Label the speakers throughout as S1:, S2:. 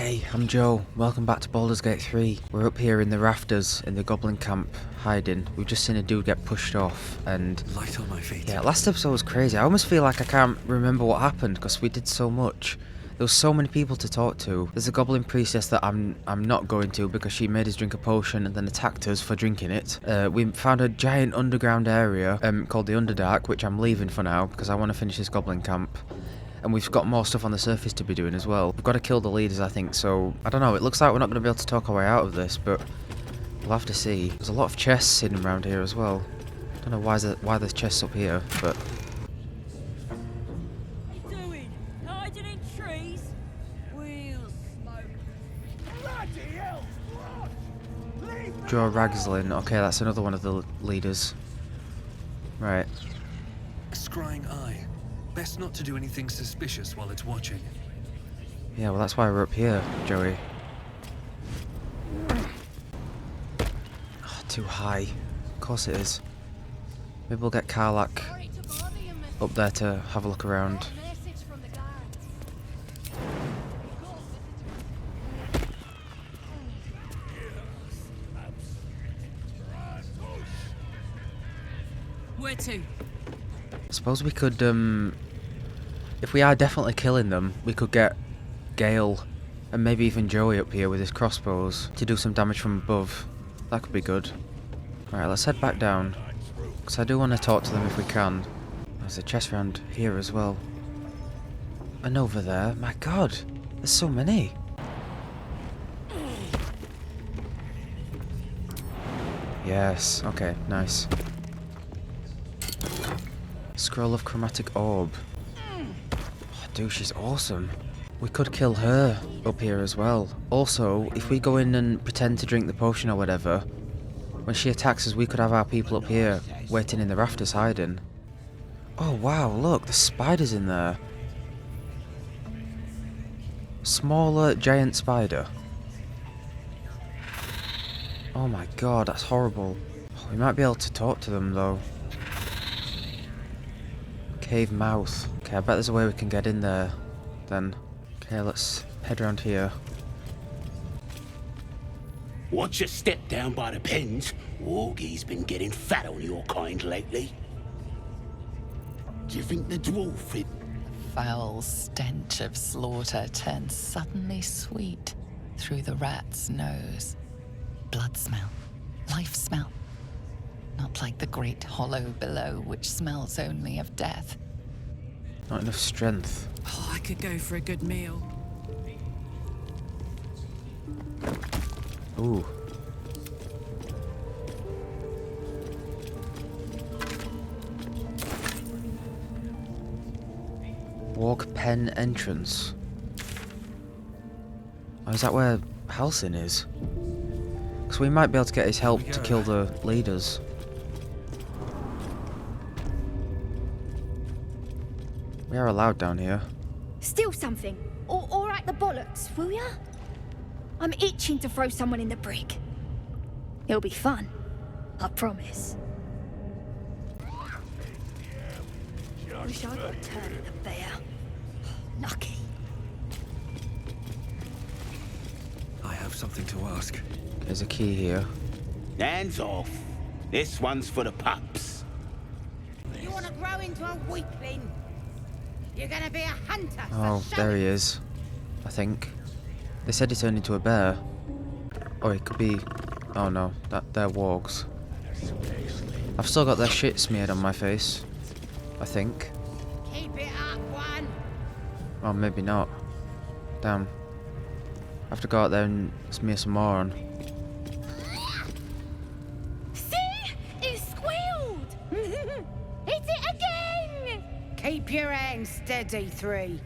S1: Hey, I'm Joe. Welcome back to Baldur's Gate 3. We're up here in the rafters in the goblin camp, hiding. We've just seen a dude get pushed off and...
S2: Light on my feet.
S1: Yeah, last episode was crazy. I almost feel like I can't remember what happened because we did so much. There was so many people to talk to. There's a goblin priestess that I'm not going to because she made us drink a potion and then attacked us for drinking it. We found a giant underground area called the Underdark, which I'm leaving for now because I want to finish this goblin camp. And we've got more stuff on the surface to be doing as well. We've got to kill the leaders, I think, so... I don't know, it looks like we're not going to be able to talk our way out of this, but... we'll have to see. There's a lot of chests hidden around here as well. I don't know why there's chests up here, but...
S3: What are you doing? Hiding in trees? We'll smoke. Bloody hell!
S1: Joe Ragslin. Okay, that's another one of the leaders. Right.
S2: Scrying eye. Best not to do anything suspicious while it's watching.
S1: Yeah, well that's why we're up here, Joey. Oh, too high. Of course it is. Maybe we'll get Karlach up there to have a look around.
S3: Where to?
S1: I suppose we could, if we are definitely killing them, we could get Gale and maybe even Joey up here with his crossbows to do some damage from above. That could be good. Alright, let's head back down, because I do want to talk to them if we can. There's a chest round here as well. And over there. My god, there's so many. Yes, okay, nice. Scroll of Chromatic Orb. Oh, dude, she's awesome. We could kill her up here as well. Also, if we go in and pretend to drink the potion or whatever, when she attacks us, we could have our people up here waiting in the rafters hiding. Oh wow, look, the spider's in there. Smaller giant spider. Oh my god, that's horrible. Oh, we might be able to talk to them though. Cave mouth. Okay, I bet there's a way we can get in there then. Okay, let's head around here.
S4: Watch your step down by the pens. Wargie's been getting fat on your kind lately. Do you think the dwarf...
S5: Foul stench of slaughter turned suddenly sweet through the rat's nose. Blood smell, life smell. Not like the great hollow below, which smells only of death.
S1: Not enough strength.
S3: Oh, I could go for a good meal.
S1: Ooh. Walk pen entrance. Oh, is that where Halsin is? Because we might be able to get his help to kill the leaders. We are allowed down here.
S6: Steal something, or act the bollocks, will ya? I'm itching to throw someone in the brig. It'll be fun, I promise. Wish I got turned in a bear. Lucky.
S2: I have something to ask.
S1: There's a key here.
S4: Hands off. This one's for the pups.
S7: You want to grow into a weakling? You're gonna be a hunter.
S1: Oh, there he is. I think. They said he turned into a bear. Oh, it could be... Oh no, they're wargs. I've still got their shit smeared on my face. I think.
S7: Keep it up, one.
S1: Oh, maybe not. Damn. I have to go out there and smear some more on.
S6: See? It squealed! Hit it again!
S7: Keep your hands steady, three.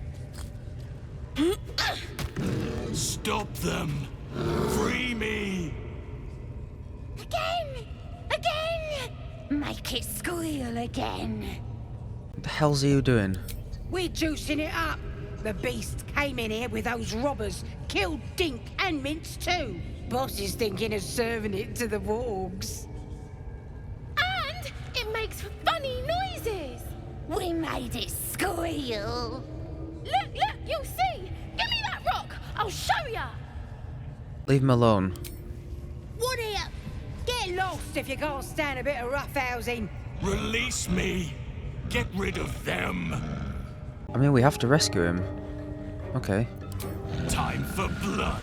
S4: Stop them! Free me!
S6: Again! Again! Make it squeal again.
S1: What the hell's you doing?
S7: We're juicing it up. The beast came in here with those robbers, killed Dink and Mince too. Boss is thinking of serving it to the wargs.
S6: And it makes funny noises. We made it squeal. Look, you'll see. Give me that rock. I'll show ya!
S1: Leave him alone.
S7: What here? Get lost if you can't stand a bit of roughhousing.
S8: Release me. Get rid of them.
S1: I mean, we have to rescue him. Okay.
S8: Time for blood.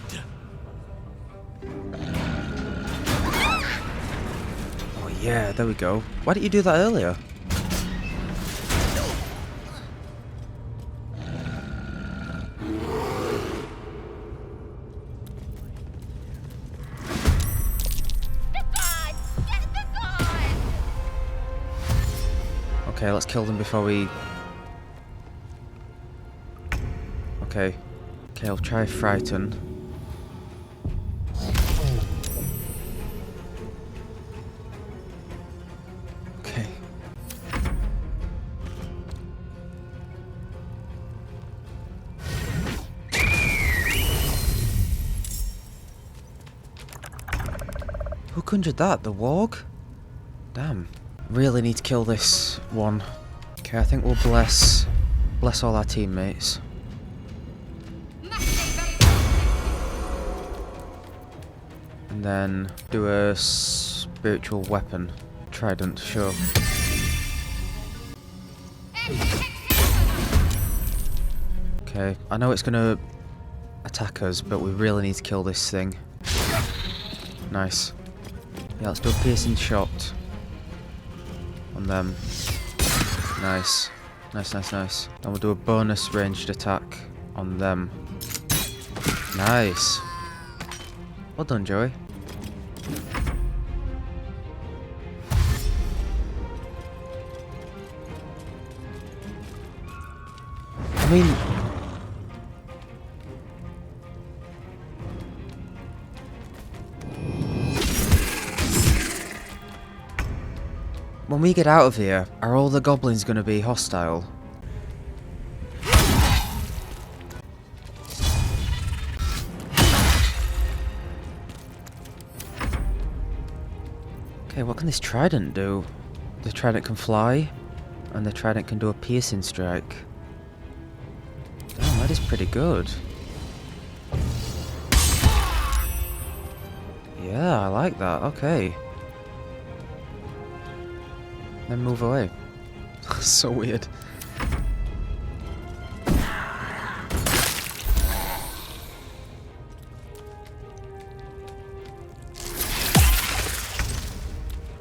S1: Oh yeah, there we go. Why didn't you do that earlier? Okay, let's kill them before we... Okay. Okay, I'll try frighten. Okay. Who conjured that? The warg? Damn. Really need to kill this one. Okay, I think we'll bless all our teammates. And then do a spiritual weapon. Trident, sure. Okay, I know it's gonna attack us, but we really need to kill this thing. Nice. Yeah, let's do a piercing shot on them. Nice. Nice, nice, nice. Then we'll do a bonus ranged attack on them. Nice. Well done, Joey. I mean... when we get out of here, are all the goblins going to be hostile? Okay, what can this trident do? The trident can fly, and the trident can do a piercing strike. Damn, that is pretty good. Yeah, I like that, okay. Then move away. So weird.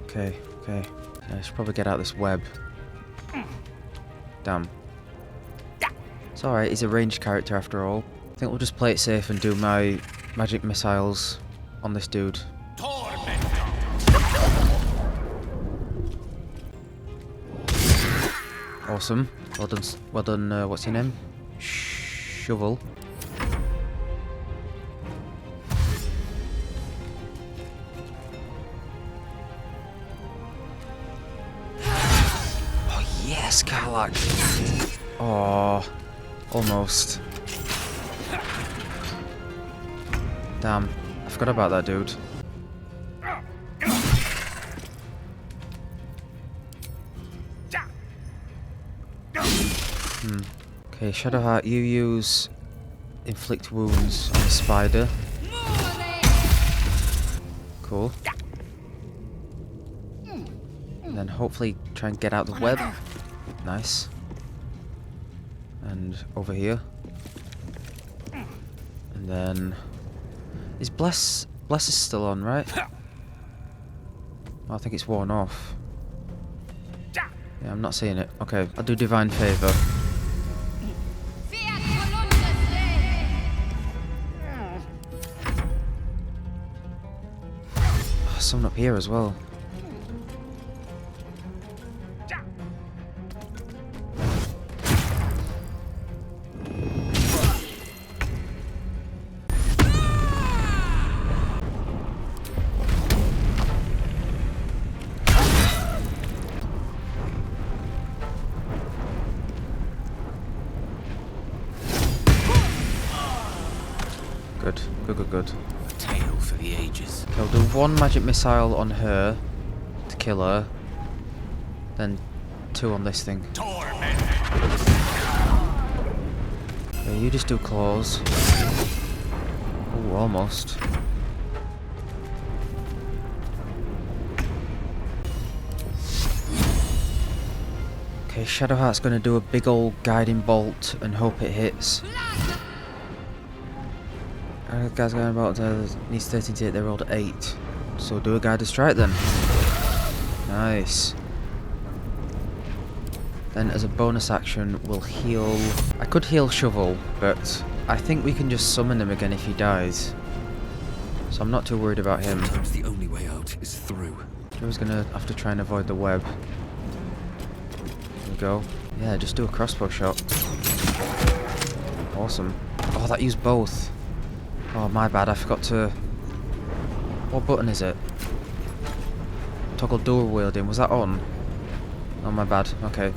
S1: Okay, okay. I should probably get out this web. Damn. It's alright, he's a ranged character after all. I think we'll just play it safe and do my magic missiles on this dude. Awesome. Well done, what's your name? Shovel. Oh yes, Karlach. Oh, almost. Damn, I forgot about that dude. Okay, Shadowheart, you use inflict wounds on the spider. Cool. And then hopefully try and get out the web. Nice. And over here. And then... is Bless is still on, right? I think it's worn off. Yeah, I'm not seeing it. Okay, I'll do Divine Favor. Oh, someone up here as well. Good, good, good, good.
S4: A tale for the ages.
S1: Okay, I'll do one magic missile on her to kill her, then 2 on this thing. Okay, you just do claws. Ooh, almost. Okay, Shadowheart's gonna do a big old guiding bolt and hope it hits. Guy's going about needs 13 to hit, they rolled 8. So do a guided strike then. Nice. Then as a bonus action, we'll heal... I could heal Shovel, but I think we can just summon him again if he dies. So I'm not too worried about him.
S2: Sometimes the only way out is through.
S1: Joe's gonna have to try and avoid the web. There we go. Yeah, just do a crossbow shot. Awesome. Oh, that used both. Oh, my bad, I forgot to... What button is it? Toggle dual wielding, was that on? Oh, my bad, okay.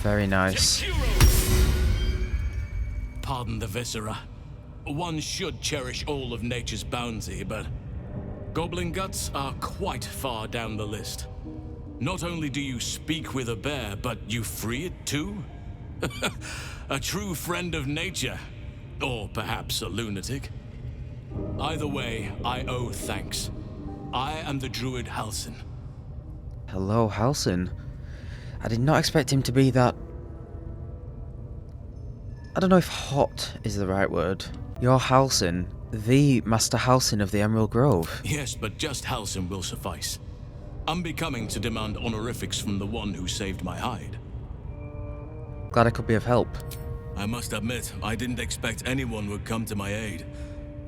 S1: Very nice.
S8: Pardon the viscera. One should cherish all of nature's bounty, but goblin guts are quite far down the list. Not only do you speak with a bear, but you free it too? A true friend of nature. Or perhaps a lunatic. Either way, I owe thanks. I am the druid Halsin.
S1: Hello, Halsin. I did not expect him to be that... I don't know if hot is the right word. You're Halsin, the Master Halsin of the Emerald Grove.
S8: Yes, but just Halsin will suffice. Unbecoming to demand honorifics from the one who saved my hide.
S1: Glad I could be of help.
S8: I must admit, I didn't expect anyone would come to my aid.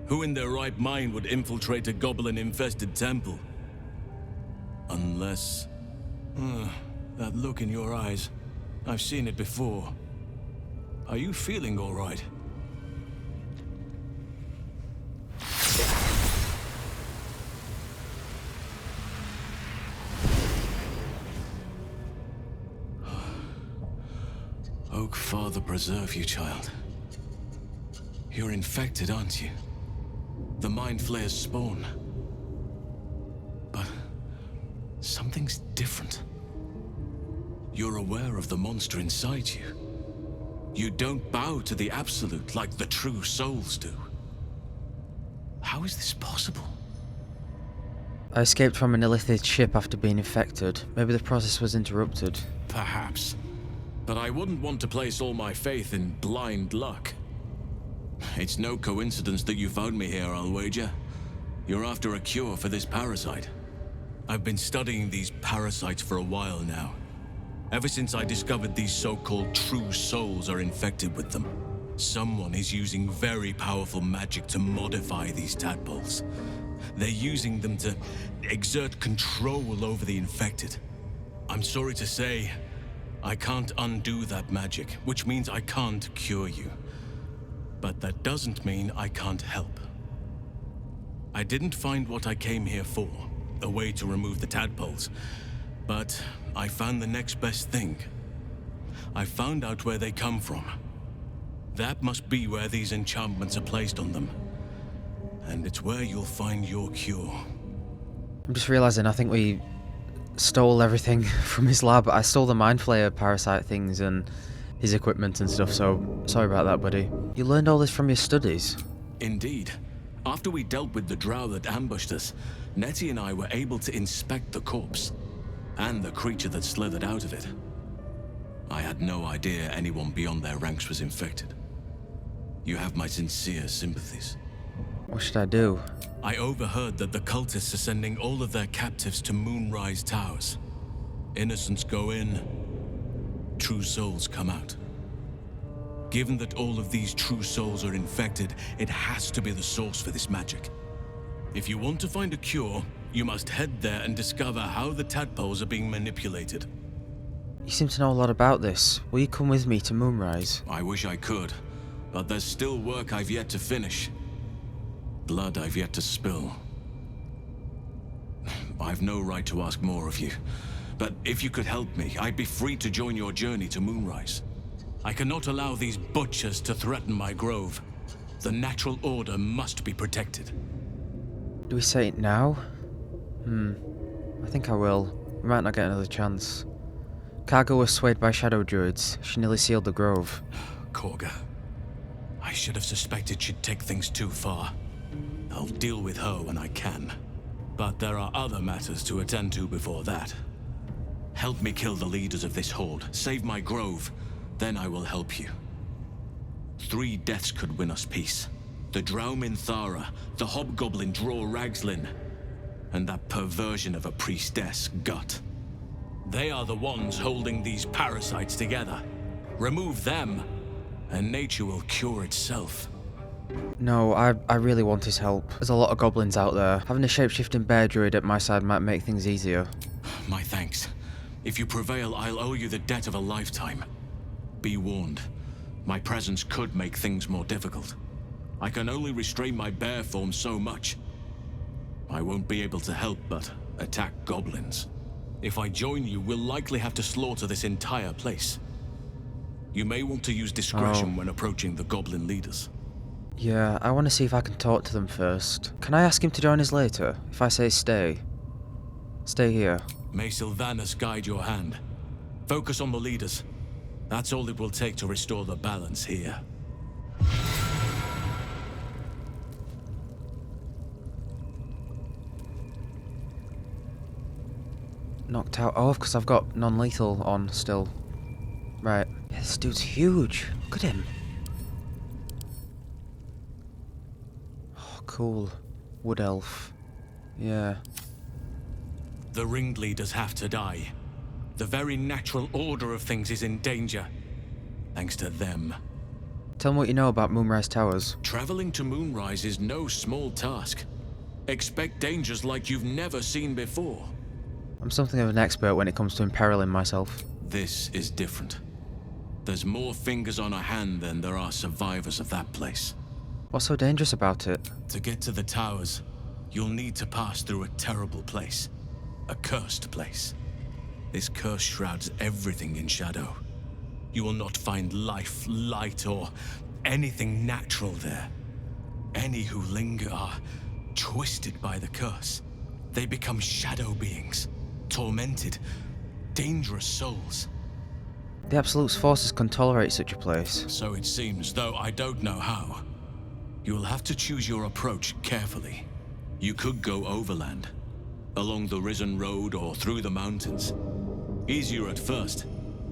S8: Who in their right mind would infiltrate a goblin-infested temple? Unless... that look in your eyes. I've seen it before. Are you feeling all right? Oak Father preserve you, child. You're infected, aren't you? The Mind Flayer's spawn. But something's different. You're aware of the monster inside you. You don't bow to the Absolute like the true souls do. How is this possible?
S1: I escaped from an illithid ship after being infected. Maybe the process was interrupted.
S8: Perhaps. But I wouldn't want to place all my faith in blind luck. It's no coincidence that you found me here, I'll wager. You're after a cure for this parasite. I've been studying these parasites for a while now. Ever since I discovered these so-called true souls are infected with them. Someone is using very powerful magic to modify these tadpoles. They're using them to exert control over the infected. I'm sorry to say, I can't undo that magic, which means I can't cure you. But that doesn't mean I can't help. I didn't find what I came here for, a way to remove the tadpoles. But I found the next best thing. I found out where they come from. That must be where these enchantments are placed on them. And it's where you'll find your cure.
S1: I'm just realising I think we stole everything from his lab. I stole the Mind Flayer parasite things and his equipment and stuff, so sorry about that, buddy. You learned all this from your studies?
S8: Indeed. After we dealt with the Drow that ambushed us, Nettie and I were able to inspect the corpse. And the creature that slithered out of it. I had no idea anyone beyond their ranks was infected. You have my sincere sympathies.
S1: What should I do?
S8: I overheard that the cultists are sending all of their captives to Moonrise Towers. Innocents go in, true souls come out. Given that all of these true souls are infected, it has to be the source for this magic. If you want to find a cure, you must head there and discover how the tadpoles are being manipulated.
S1: You seem to know a lot about this. Will you come with me to Moonrise?
S8: I wish I could, but there's still work I've yet to finish. Blood I've yet to spill. I've no right to ask more of you, but if you could help me, I'd be free to join your journey to Moonrise. I cannot allow these butchers to threaten my grove. The natural order must be protected.
S1: Do we say it now? I think I will. We might not get another chance. Cargo was swayed by shadow druids. She nearly sealed the grove.
S8: Korga. I should have suspected she'd take things too far. I'll deal with her when I can. But there are other matters to attend to before that. Help me kill the leaders of this horde, save my grove, then I will help you. 3 deaths could win us peace. The Drow Minthara, the hobgoblin Draw Ragslin, and that perversion of a priestess, Gut. They are the ones holding these parasites together. Remove them, and nature will cure itself.
S1: No, I really want his help. There's a lot of goblins out there. Having a shape-shifting bear druid at my side might make things easier.
S8: My thanks. If you prevail, I'll owe you the debt of a lifetime. Be warned. My presence could make things more difficult. I can only restrain my bear form so much. I won't be able to help but attack goblins. If I join you, we'll likely have to slaughter this entire place. You may want to use discretion when approaching the goblin leaders.
S1: Yeah, I want to see if I can talk to them first. Can I ask him to join us later? If I say stay? Stay here.
S8: May Sylvanas guide your hand. Focus on the leaders. That's all it will take to restore the balance here.
S1: Knocked out. Oh, because I've got non-lethal on still. Right. Yeah, this dude's huge. Look at him. Oh, cool. Wood elf. Yeah.
S8: The ringleaders have to die. The very natural order of things is in danger. Thanks to them.
S1: Tell me what you know about Moonrise Towers.
S8: Traveling to Moonrise is no small task. Expect dangers like you've never seen before.
S1: I'm something of an expert when it comes to imperiling myself.
S8: This is different. There's more fingers on a hand than there are survivors of that place.
S1: What's so dangerous about it?
S8: To get to the towers, you'll need to pass through a terrible place. A cursed place. This curse shrouds everything in shadow. You will not find life, light, or anything natural there. Any who linger are twisted by the curse. They become shadow beings, tormented, dangerous souls.
S1: The Absolute's forces can tolerate such a place.
S8: So it seems, though I don't know how. You'll have to choose your approach carefully. You could go overland, along the Risen Road or through the mountains. Easier at first,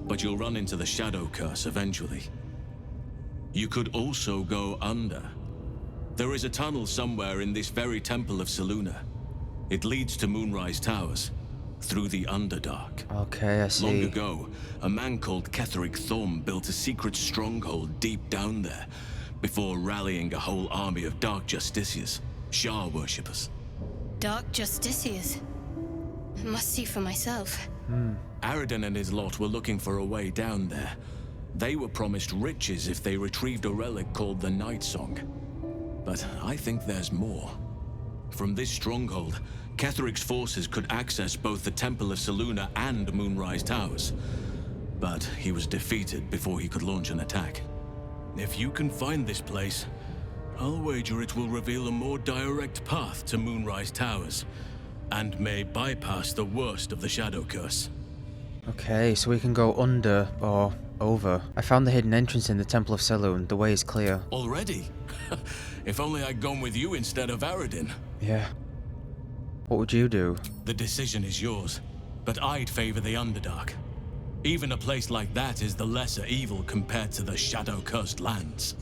S8: but you'll run into the shadow curse eventually. You could also go under. There is a tunnel somewhere in this very temple of Selûne. It leads to Moonrise Towers, through the Underdark.
S1: Okay, I see.
S8: Long ago, a man called Ketheric Thorm built a secret stronghold deep down there, before rallying a whole army of Dark Justiciars, Shah worshippers.
S9: Dark Justiciars? Must see for myself.
S8: Aradin and his lot were looking for a way down there. They were promised riches if they retrieved a relic called the Night Song. But I think there's more. From this stronghold, Ketheric's forces could access both the Temple of Selûne and Moonrise Towers. But he was defeated before he could launch an attack. If you can find this place, I'll wager it will reveal a more direct path to Moonrise Towers, and may bypass the worst of the Shadow Curse.
S1: Okay, so we can go under or over. I found the hidden entrance in the Temple of Selûne. The way is clear.
S8: Already? If only I'd gone with you instead of Aradin.
S1: Yeah. What would you do?
S8: The decision is yours, but I'd favor the Underdark. Even a place like that is the lesser evil compared to the shadow-cursed lands.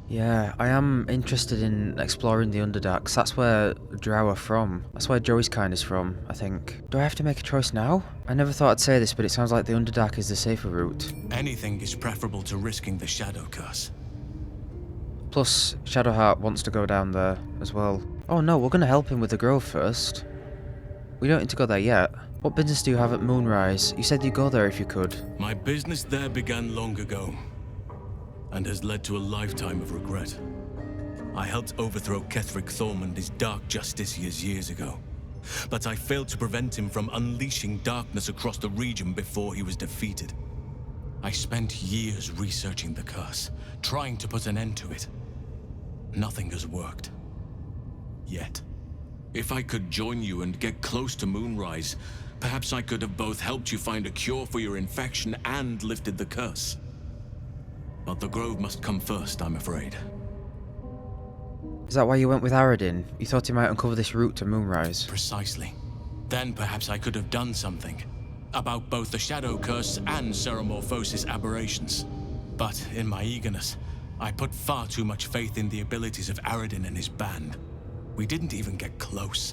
S1: Yeah, I am interested in exploring the Underdark, 'cause that's where Drow are from. That's where Joey's kind is from, I think. Do I have to make a choice now? I never thought I'd say this, but it sounds like the Underdark is the safer route.
S8: Anything is preferable to risking the Shadow Curse.
S1: Plus, Shadowheart wants to go down there as well. Oh no, we're gonna help him with the grove first. We don't need to go there yet. What business do you have at Moonrise? You said you'd go there if you could.
S8: My business there began long ago, and has led to a lifetime of regret. I helped overthrow Ketheric Thorm and his Dark Justiciars years ago, but I failed to prevent him from unleashing darkness across the region before he was defeated. I spent years researching the curse, trying to put an end to it. Nothing has worked. Yet. If I could join you and get close to Moonrise, perhaps I could have both helped you find a cure for your infection and lifted the curse. But the Grove must come first, I'm afraid.
S1: Is that why you went with Aradin? You thought he might uncover this route to Moonrise?
S8: Precisely. Then perhaps I could have done something about both the Shadow Curse and Ceremorphosis aberrations. But in my eagerness, I put far too much faith in the abilities of Aradin and his band. We didn't even get close.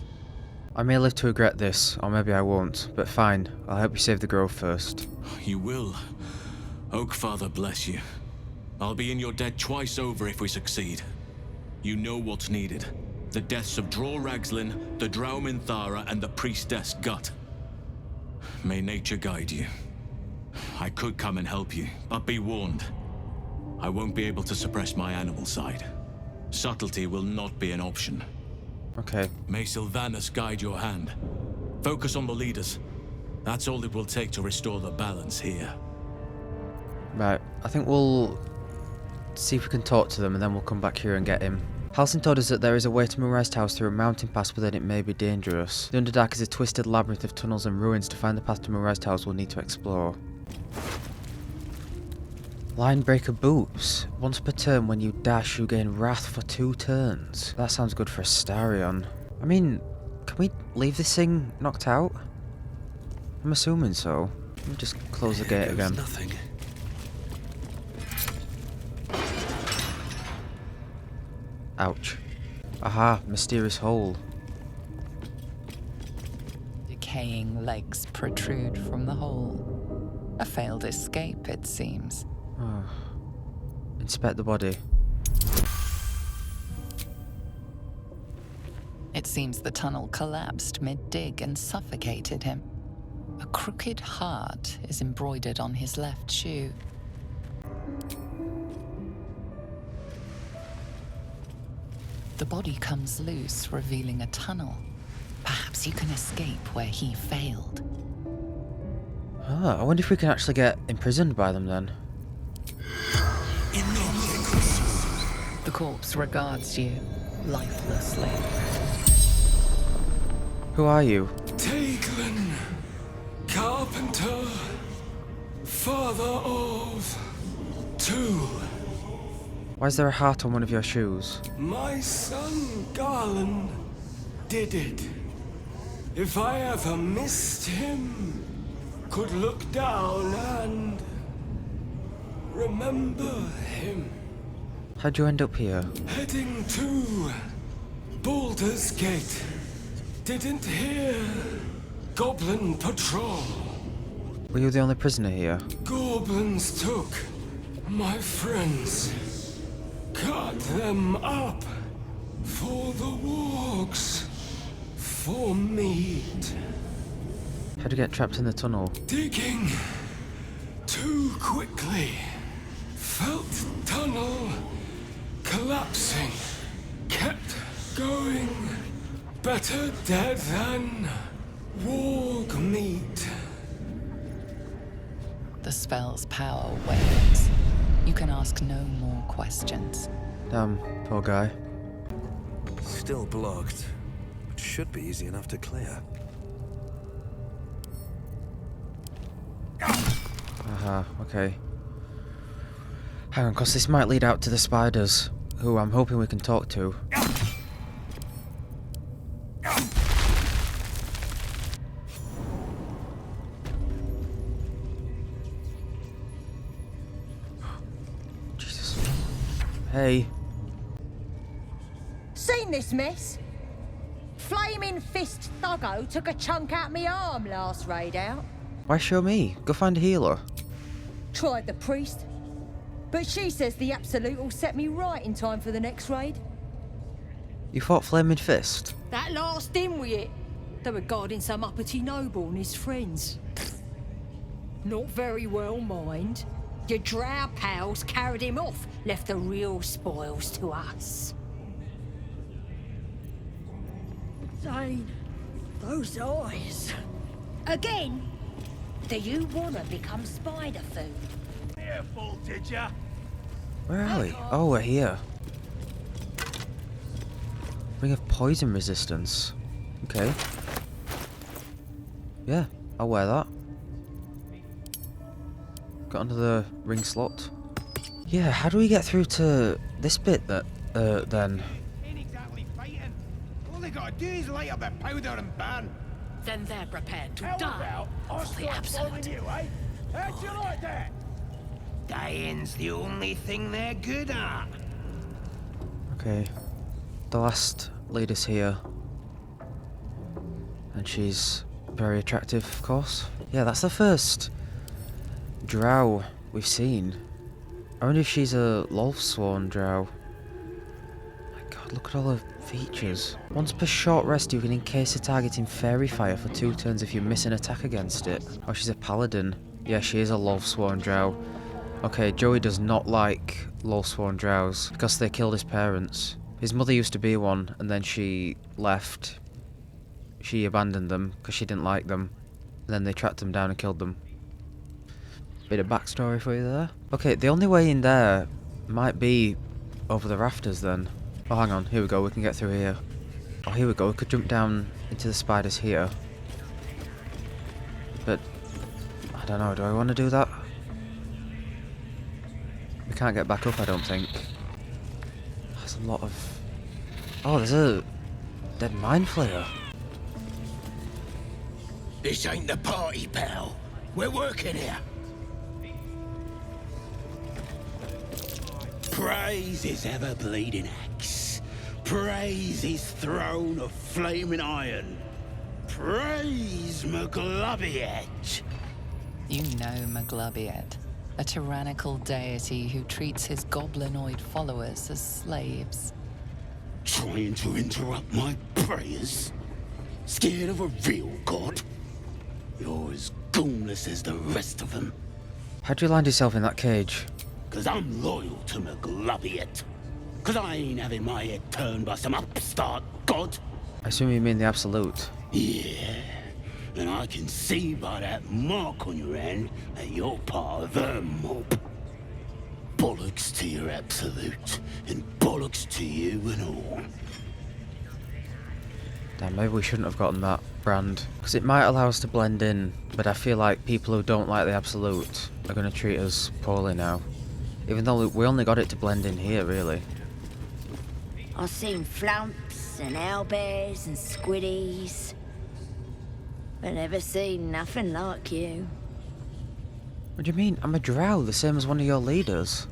S1: I may live to regret this, or maybe I won't, but fine, I'll help you save the Grove first.
S8: You will. Oakfather bless you. I'll be in your debt twice over if we succeed. You know what's needed. The deaths of Dror Ragslin, the Drow Minthara, and the Priestess Gut. May nature guide you. I could come and help you, but be warned. I won't be able to suppress my animal side. Subtlety will not be an option.
S1: Okay.
S8: May Sylvanas guide your hand. Focus on the leaders. That's all it will take to restore the balance here.
S1: Right, I think we'll see if we can talk to them and then we'll come back here and get him. Halsin told us that there is a way to Moonrise Towers through a mountain pass, but that it may be dangerous. The Underdark is a twisted labyrinth of tunnels and ruins. To find the path to Moonrise Towers, we'll need to explore. Linebreaker boots. Once per turn, when you dash, you gain wrath for 2 turns. That sounds good for Astarion. I mean, can we leave this thing knocked out? I'm assuming so. Let me just close the gate again.
S2: Nothing.
S1: Ouch. Aha, mysterious hole.
S5: Decaying legs protrude from the hole. A failed escape, it seems.
S1: Oh. Inspect the body.
S5: It seems the tunnel collapsed mid-dig and suffocated him. A crooked heart is embroidered on his left shoe. The body comes loose, revealing a tunnel. Perhaps you can escape where he failed.
S1: Ah, I wonder if we can actually get imprisoned by them then.
S5: The corpse regards you lifelessly.
S1: Who are you?
S10: Taglin, carpenter, father of 2.
S1: Why is there a heart on one of your shoes?
S10: My son Garland did it. If I ever missed him, could look down and remember him.
S1: How'd you end up here?
S10: Heading to Baldur's Gate. Didn't hear Goblin Patrol.
S1: Were you the only prisoner here?
S10: Goblins took my friends. Cut them up for the wargs, for meat.
S1: How'd you get trapped in the tunnel?
S10: Digging too quickly. Felt tunnel collapsing. Kept going. Better dead than warg meat.
S5: The spell's power wanes. You can ask no more questions.
S1: Damn, poor guy.
S2: Still blocked, but should be easy enough to clear.
S1: Aha, okay. Hang on, cause this might lead out to the spiders, who I'm hoping we can talk to. Jesus. Hey.
S11: Seen this mess? Flaming Fist Thuggo took a chunk out me arm last raid out.
S1: Why show me? Go find a healer.
S11: Tried the priest, but she says the Absolute will set me right in time for the next raid.
S1: You fought Flaming Fist?
S11: That last in with it. They were guarding some uppity noble and his friends. Not very well, mind. Your drow pals carried him off, left the real spoils to us. Zane, those eyes. Again? Do you want to become spider food?
S10: Careful, did ya?
S1: Where are we? Oh, we're here. Ring of poison resistance. Okay. Yeah, I'll wear that. Got under the ring slot. Yeah, how do we get through to this bit that, then?
S10: Ain't exactly fighting. All they gotta do is light up their powder and burn.
S3: Then they're prepared to
S10: How
S3: die
S10: about us
S3: for the
S10: transforming
S3: absolute.
S10: you, eh? How'd you like that? Dying's the only thing they're good at.
S1: Okay. The last leader's here. And she's very attractive, of course. Yeah, that's the first Drow we've seen. I wonder if she's a Lolth-sworn Drow. My god, look at all the features. Once per short rest, you can encase a target in fairy fire for 2 turns if you miss an attack against it. Oh, she's a paladin. Yeah, she is a Lolth-sworn Drow. Okay, Joey does not like Lolth-sworn Drows because they killed his parents. His mother used to be one, and then she left. She abandoned them because she didn't like them. And then they tracked them down and killed them. Bit of backstory for you there. Okay, the only way in there might be over the rafters then. Oh, hang on. Here we go. We can get through here. Oh, here we go. We could jump down into the spiders here. But I don't know. Do I want to do that? We can't get back up, I don't think. There's a lot of... Oh, there's a dead mind flayer.
S4: This ain't the party, pal. We're working here. Praise his ever-bleeding axe. Praise his throne of flaming iron. Praise Maglubiet.
S5: You know Maglubiet, a tyrannical deity who treats his goblinoid followers as slaves.
S4: Trying to interrupt my prayers? Scared of a real god? You're as goonless as the rest of them.
S1: How'd you land yourself in that cage?
S4: 'Cause I'm loyal to Maglubiet. 'Cause I ain't having my head turned by some upstart god.
S1: I assume you mean the Absolute.
S4: Yeah, and I can see by that mark on your hand that you're part of their mob. Bollocks to your Absolute, and bollocks to you and all.
S1: Damn, maybe we shouldn't have gotten that brand. Because it might allow us to blend in, but I feel like people who don't like the Absolute are going to treat us poorly now. Even though we only got it to blend in here, really.
S12: I've seen flumps and owlbears and squiddies, but never seen nothing like you.
S1: What do you mean? I'm a Drow, the same as one of your leaders.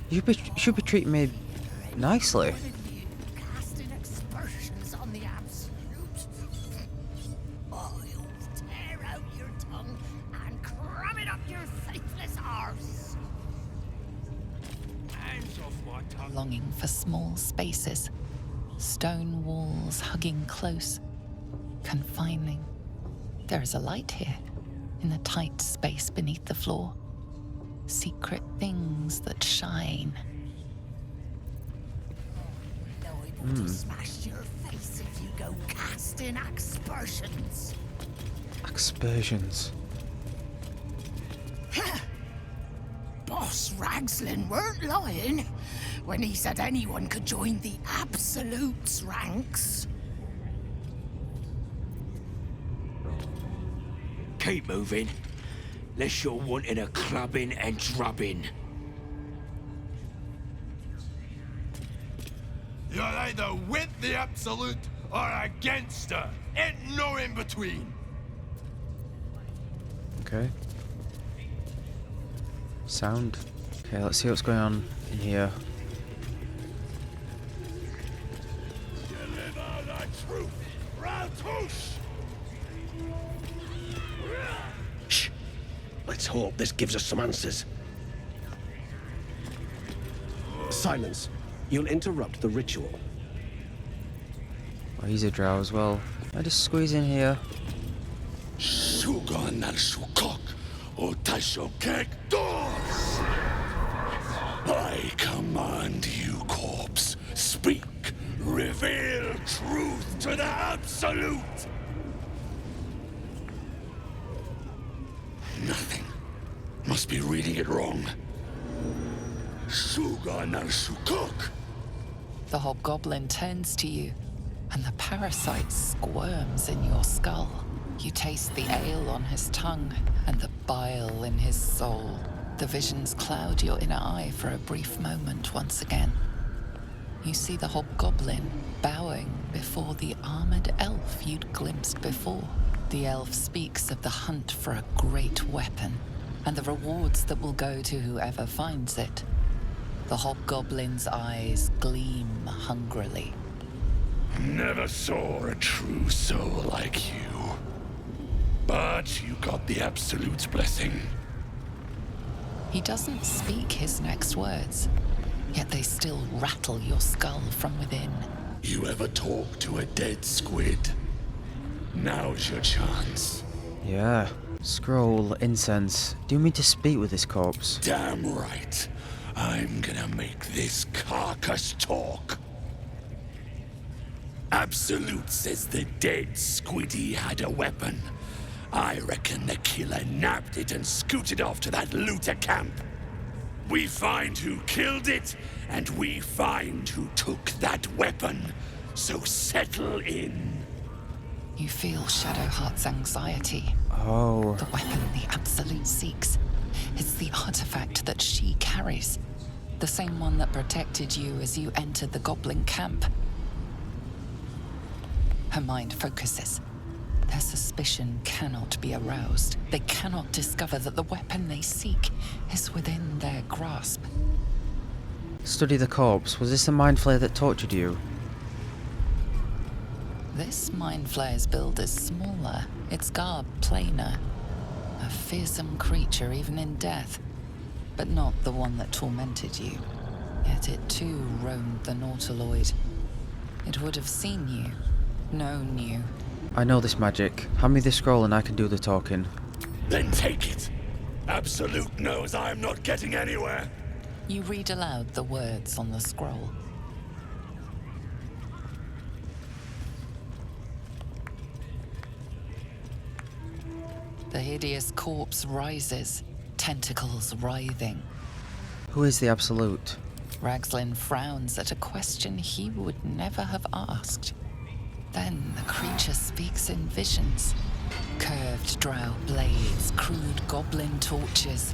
S1: You should be treating me nicely.
S3: Casting aspersions on the absolute. Oh, you'll tear out your tongue and cram it up your faithless arse.
S10: Hands off my tongue.
S5: Longing for small spaces, stone walls hugging close, confining. There is a light here, in the tight space beneath the floor. Secret things that shine.
S3: Liable to smash your face if you go casting aspersions.
S1: Aspersions.
S3: Boss Ragslin weren't lying when he said anyone could join the Absolute's ranks.
S10: Keep moving. Lest you're wanting a clubbing and drubbing.
S13: You're either with the Absolute or against her. Ain't no in between.
S1: Okay. Sound. Okay, let's see what's going on in here.
S13: Deliver the truth, Rautush!
S14: Shh. Let's hope this gives us some answers. Silence. You'll interrupt the ritual.
S1: Oh, he's a Drow as well. I just squeeze in here.
S13: Shugan al Shukok, Otasho Kek Doors! I command you, corpse. Speak. Reveal truth to the Absolute! Nothing. Must be reading it wrong. Shugan al Shukok.
S5: The hobgoblin turns to you, and the parasite squirms in your skull. You taste the ale on his tongue and the bile in his soul. The visions cloud your inner eye for a brief moment once again. You see the hobgoblin bowing before the armored elf you'd glimpsed before. The elf speaks of the hunt for a great weapon and the rewards that will go to whoever finds it. The hobgoblin's eyes gleam hungrily.
S13: Never saw a true soul like you. But you got the Absolute's blessing.
S5: He doesn't speak his next words, yet they still rattle your skull from within.
S13: You ever talk to a dead squid? Now's your chance.
S1: Yeah. Scroll, incense. Do you mean to speak with this corpse?
S13: Damn right. I'm gonna make this carcass talk. Absolute says the dead squiddy had a weapon. I reckon the killer nabbed it and scooted off to that looter camp. We find who killed it, and we find who took that weapon. So settle in.
S5: You feel Shadowheart's anxiety.
S1: Oh.
S5: The weapon the Absolute seeks. It's the artifact that she carries. The same one that protected you as you entered the goblin camp. Her mind focuses. Their suspicion cannot be aroused. They cannot discover that the weapon they seek is within their grasp.
S1: Study the corpse. Was this the mind flayer that tortured you?
S5: This mind flayer's build is smaller, its garb plainer. A fearsome creature even in death, but not the one that tormented you. Yet it too roamed the Nautiloid. It would have seen you, known you.
S1: I know this magic. Hand me the scroll and I can do the talking.
S13: Then take it. Absolute knows I'm not getting anywhere.
S5: You read aloud the words on the scroll. The hideous corpse rises, tentacles writhing.
S1: Who is the Absolute?
S5: Ragslin frowns at a question he would never have asked. Then the creature speaks in visions. Curved drow blades, crude goblin torches,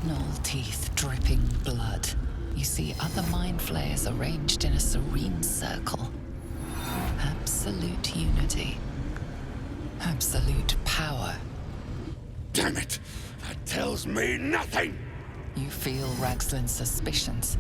S5: gnoll teeth dripping blood. You see other mind flayers arranged in a serene circle. Absolute unity. Absolute power.
S13: Damn it! That tells me nothing!
S5: You feel Ragslin's suspicions.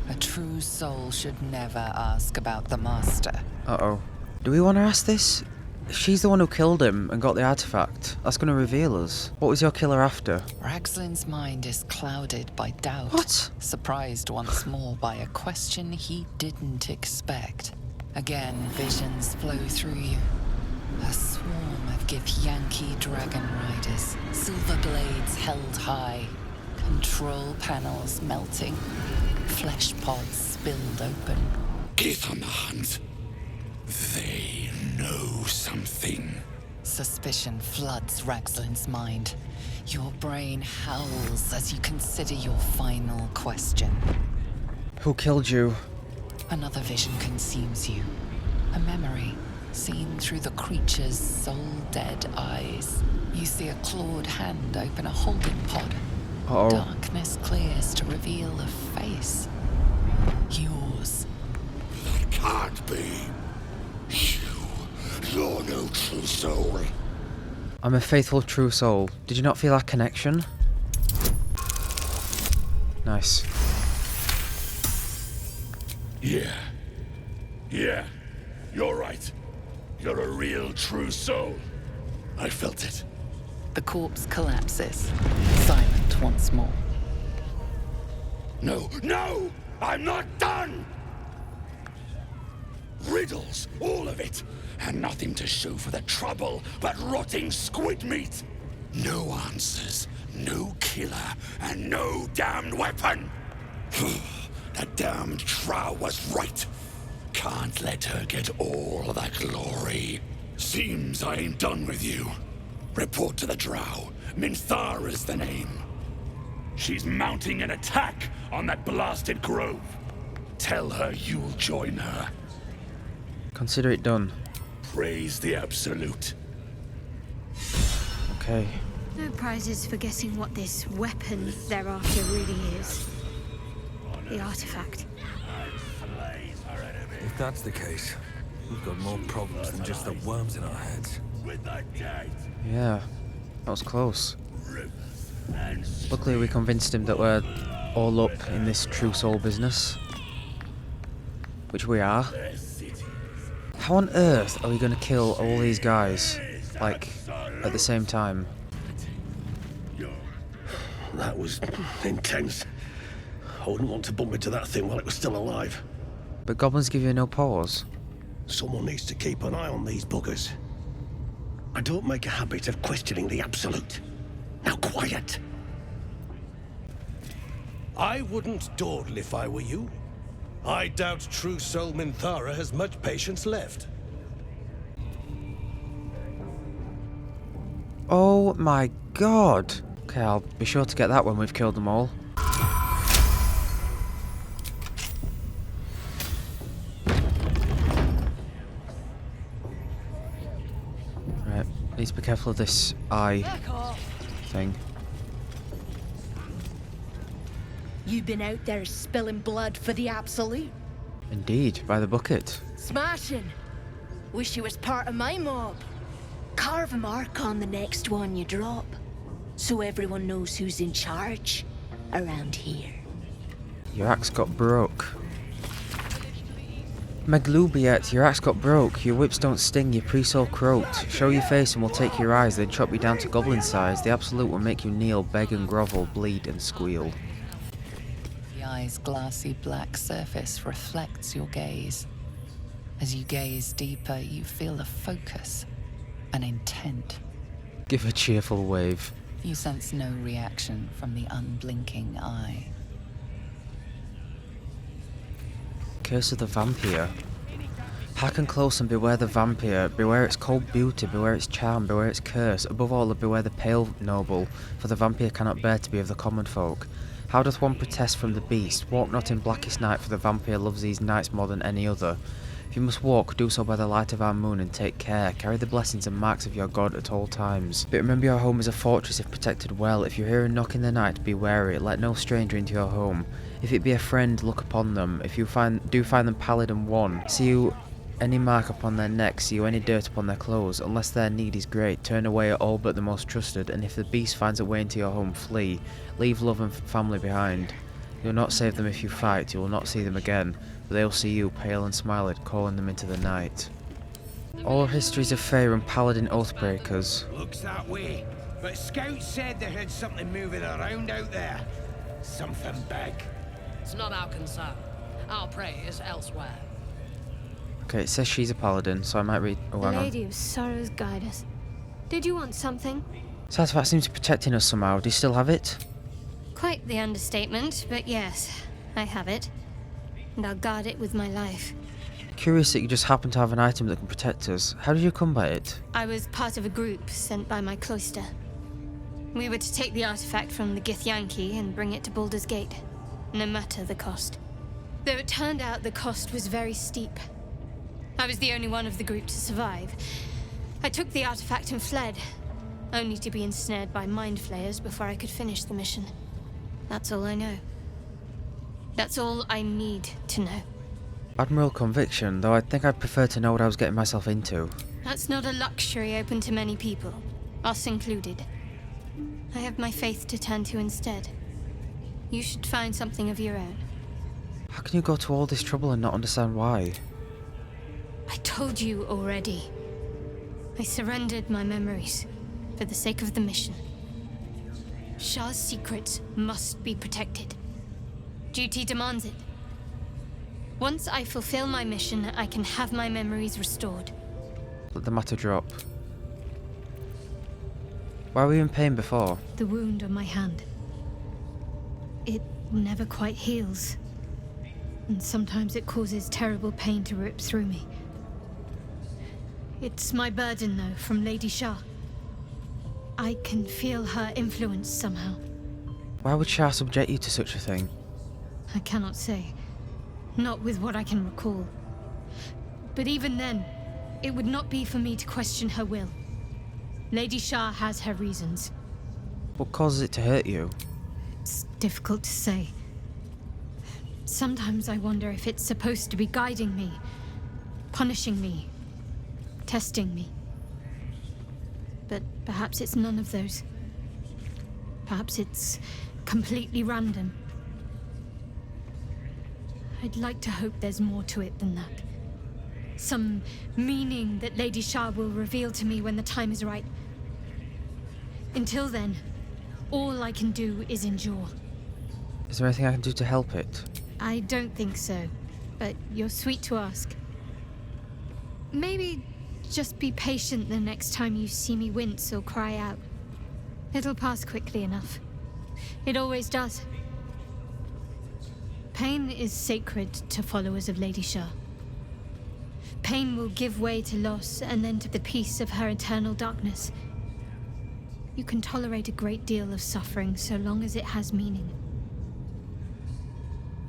S5: A true soul should never ask about the master.
S1: Uh-oh. Do we want to ask this? She's the one who killed him and got the artifact. That's going to reveal us. What was your killer after?
S5: Ragslin's mind is clouded by doubt.
S1: What?
S5: Surprised once more by a question he didn't expect. Again, visions flow through you. A swarm of Githyanki dragon riders. Silver blades held high. Control panels melting. Flesh pods spilled open.
S13: Gith on the hunt. They know something.
S5: Suspicion floods Ragslin's mind. Your brain howls as you consider your final question.
S1: Who killed you?
S5: Another vision consumes you. A memory, seen through the creature's soul-dead eyes. You see a clawed hand open a holding pod.
S1: Uh-oh.
S5: Darkness clears to reveal a face. Yours.
S13: That can't be. You're no true soul.
S1: I'm a faithful true soul. Did you not feel our connection? Nice.
S13: Yeah. You're right. You're a real true soul. I felt it.
S5: The corpse collapses, silent once more.
S13: No! I'm not done! Riddles, all of it, and nothing to show for the trouble but rotting squid meat. No answers, no killer, and no damned weapon. That damned Drow was right. Can't let her get all that glory. Seems I ain't done with you. Report to the Drow. Minthara's the name. She's mounting an attack on that blasted grove. Tell her you'll join her.
S1: Consider it done.
S13: Praise the Absolute.
S1: Okay.
S9: No prizes for guessing what this weapon they're after really is. The artifact.
S2: If that's the case, we've got more problems than just the worms in our heads.
S1: Yeah, that was close. Luckily we convinced him that we're all up in this true soul business. Which we are. How on earth are we going to kill all these guys, like, at the same time?
S14: That was intense. I wouldn't want to bump into that thing while it was still alive.
S1: But goblins give you no pause.
S14: Someone needs to keep an eye on these buggers. I don't make a habit of questioning the Absolute. Now quiet!
S10: I wouldn't dawdle if I were you. I doubt true soul Minthara has much patience left.
S1: Oh my god! Okay, I'll be sure to get that when we've killed them all. Right, need to be careful of this eye thing.
S11: You've been out there spilling blood for the Absolute.
S1: Indeed, by the bucket.
S3: Smashing. Wish you was part of my mob. Carve a mark on the next one you drop, so everyone knows who's in charge around here.
S1: Your axe got broke. Maglubiet, your axe got broke, your whips don't sting, your pre-soul croaked. Show your face and we'll take your eyes, then chop you down to goblin size. The Absolute will make you kneel, beg and grovel, bleed and squeal.
S5: The eye's glassy black surface reflects your gaze. As you gaze deeper, you feel a focus, an intent.
S1: Give a cheerful wave.
S5: You sense no reaction from the unblinking eye.
S1: Curse of the Vampire. Hearken close and beware the vampire. Beware its cold beauty, beware its charm, beware its curse. Above all, beware the pale noble, for the vampire cannot bear to be of the common folk. How doth one protest from the beast? Walk not in blackest night, for the vampire loves these nights more than any other. If you must walk, do so by the light of our moon, and take care. Carry the blessings and marks of your god at all times. But remember your home is a fortress if protected well. If you hear a knock in the night, be wary. Let no stranger into your home. If it be a friend, look upon them. If you do find them pallid and wan, see you any mark upon their necks, see you any dirt upon their clothes. Unless their need is great, turn away at all but the most trusted. And if the beast finds a way into your home, flee. Leave love and family behind. You will not save them if you fight. You will not see them again. But they will see you, pale and smiled, calling them into the night. All histories of Fae and paladin oathbreakers.
S10: Looks that way, but scouts said they heard something moving around out there. Something big.
S15: It's not our concern. Our prey is elsewhere.
S1: Okay, it says she's a paladin, so I might read. Oh, hang on.
S9: Lady of Sorrows guide us. Did you want something?
S1: This artifact seems to be protecting us somehow. Do you still have it?
S9: Quite the understatement, but yes, I have it. And I'll guard it with my life.
S1: Curious that you just happen to have an item that can protect us. How did you come by it?
S9: I was part of a group sent by my cloister. We were to take the artifact from the Githyanki and bring it to Baldur's Gate, no matter the cost. Though it turned out the cost was very steep. I was the only one of the group to survive. I took the artifact and fled, only to be ensnared by mind flayers before I could finish the mission. That's all I know. That's all I need to know.
S1: Admiral conviction, though I think I'd prefer to know what I was getting myself into.
S9: That's not a luxury open to many people, us included. I have my faith to turn to instead. You should find something of your own.
S1: How can you go to all this trouble and not understand why?
S9: I told you already. I surrendered my memories for the sake of the mission. Shah's secrets must be protected. Duty demands it. Once I fulfill my mission, I can have my memories restored.
S1: Let the matter drop. Why were you in pain before?
S9: The wound on my hand. It never quite heals. And sometimes it causes terrible pain to rip through me. It's my burden, though, from Lady Shah. I can feel her influence somehow.
S1: Why would Shah subject you to such a thing?
S9: I cannot say. Not with what I can recall. But even then, it would not be for me to question her will. Lady Shah has her reasons.
S1: What causes it to hurt you?
S9: It's difficult to say. Sometimes I wonder if it's supposed to be guiding me, punishing me, testing me. But perhaps it's none of those. Perhaps it's completely random. I'd like to hope there's more to it than that. Some meaning that Lady Shah will reveal to me when the time is right. Until then, all I can do is endure.
S1: Is there anything I can do to help it?
S9: I don't think so, but you're sweet to ask. Maybe just be patient the next time you see me wince or cry out. It'll pass quickly enough. It always does. Pain is sacred to followers of Lady Shah. Pain will give way to loss and then to the peace of her eternal darkness. You can tolerate a great deal of suffering so long as it has meaning.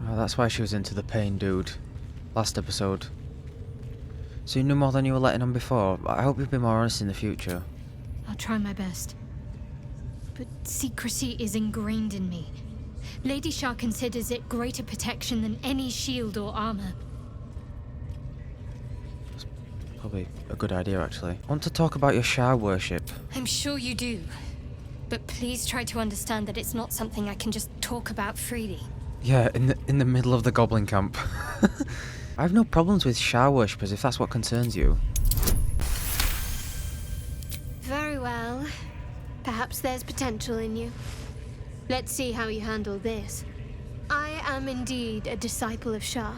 S1: Oh, that's why she was into the pain, dude. Last episode. So you knew more than you were letting on before. I hope you'll be more honest in the future.
S9: I'll try my best. But secrecy is ingrained in me. Lady Shah considers it greater protection than any shield or armor.
S1: It's probably a good idea, actually. I want to talk about your Shah worship.
S9: I'm sure you do. But please try to understand that it's not something I can just talk about freely.
S1: Yeah, in the middle of the goblin camp. I have no problems with Shah worshippers if that's what concerns you.
S9: Very well. Perhaps there's potential in you. Let's see how you handle this. I am indeed a disciple of Shah.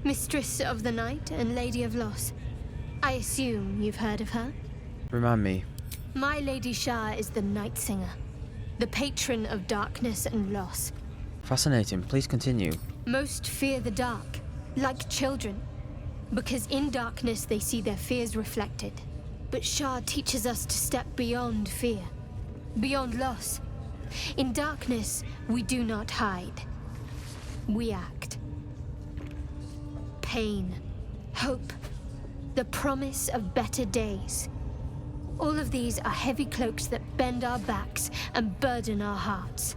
S9: Mistress of the Night and Lady of Loss. I assume you've heard of her?
S1: Remind me.
S9: My Lady Shah is the Night Singer, the patron of darkness and loss.
S1: Fascinating. Please continue.
S9: Most fear the dark, like children, because in darkness they see their fears reflected. But Shah teaches us to step beyond fear, beyond loss. In darkness, we do not hide. We act. Pain, hope, the promise of better days. All of these are heavy cloaks that bend our backs and burden our hearts.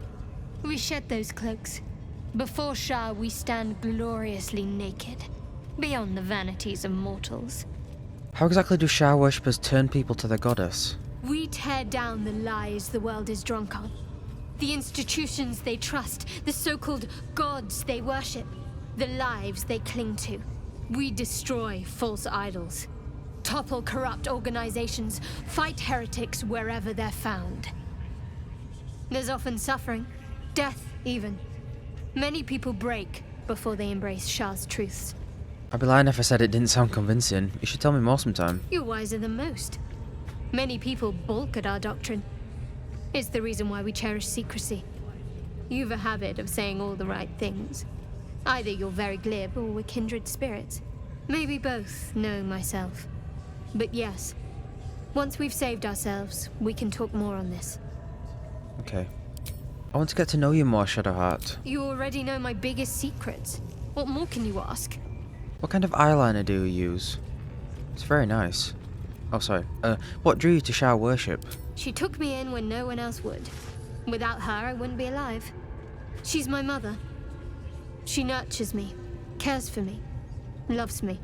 S9: We shed those cloaks. Before Shah, we stand gloriously naked, beyond the vanities of mortals.
S1: How exactly do Shah worshippers turn people to their goddess?
S9: We tear down the lies the world is drunk on. The institutions they trust, the so-called gods they worship, the lives they cling to. We destroy false idols, topple corrupt organizations, fight heretics wherever they're found. There's often suffering, death even. Many people break before they embrace Shah's truths.
S1: I'd be lying if I said it didn't sound convincing. You should tell me more sometime.
S9: You're wiser than most. Many people balk at our doctrine. It's the reason why we cherish secrecy. You've a habit of saying all the right things. Either you're very glib or we're kindred spirits. Maybe both, knowing myself. But yes, once we've saved ourselves, we can talk more on this.
S1: Okay. I want to get to know you more, Shadowheart.
S9: You already know my biggest secrets. What more can you ask?
S1: What kind of eyeliner do you use? It's very nice. Oh, sorry. What drew you to Shah worship?
S9: She took me in when no one else would. Without her, I wouldn't be alive. She's my mother. She nurtures me, cares for me, loves me.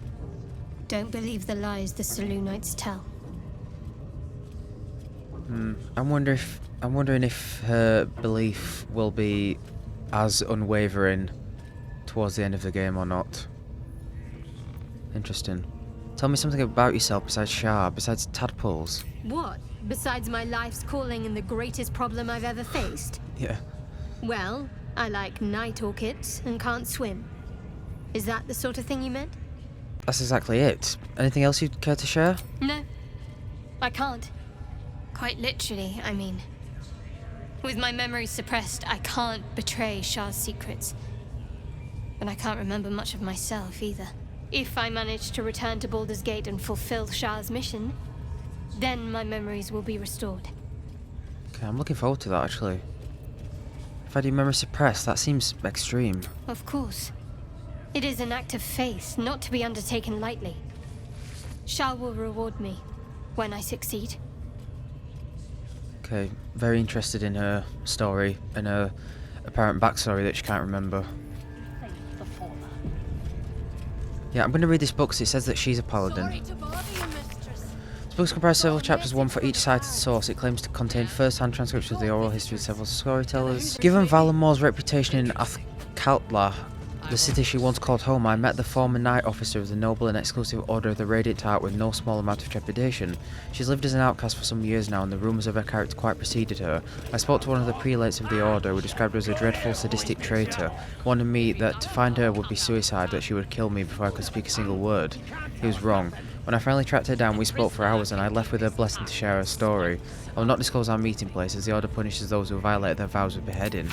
S9: Don't believe the lies the Selûnites tell.
S1: I'm wondering if her belief will be as unwavering towards the end of the game or not. Interesting. Tell me something about yourself besides Shah, besides tadpoles.
S9: What? Besides my life's calling and the greatest problem I've ever faced?
S1: Yeah.
S9: Well, I like night orchids and can't swim. Is that the sort of thing you meant?
S1: That's exactly it. Anything else you'd care to share?
S9: No. I can't. Quite literally, I mean. With my memory suppressed, I can't betray Shah's secrets. But I can't remember much of myself either. If I manage to return to Baldur's Gate and fulfill Shah's mission, then my memories will be restored.
S1: Okay, I'm looking forward to that, actually. If I do memory suppressed, that seems extreme.
S9: Of course. It is an act of faith, not to be undertaken lightly. Shal will reward me when I succeed.
S1: Okay, very interested in her story and her apparent backstory that she can't remember. Yeah, I'm going to read this book because it says that she's a paladin. This book comprised several chapters, one for each cited source. It claims to contain first-hand transcriptions of the oral history of several storytellers. Given Valarmor's reputation in Athkatla, the city she once called home, I met the former knight officer of the noble and exclusive Order of the Radiant Heart with no small amount of trepidation. She's lived as an outcast for some years now, and the rumours of her character quite preceded her. I spoke to one of the prelates of the Order, who described her as a dreadful, sadistic traitor, warning me that to find her would be suicide, that she would kill me before I could speak a single word. He was wrong. When I finally tracked her down, we spoke for hours, and I left with her blessing to share her story. I will not disclose our meeting place, as the Order punishes those who violate their vows with beheading.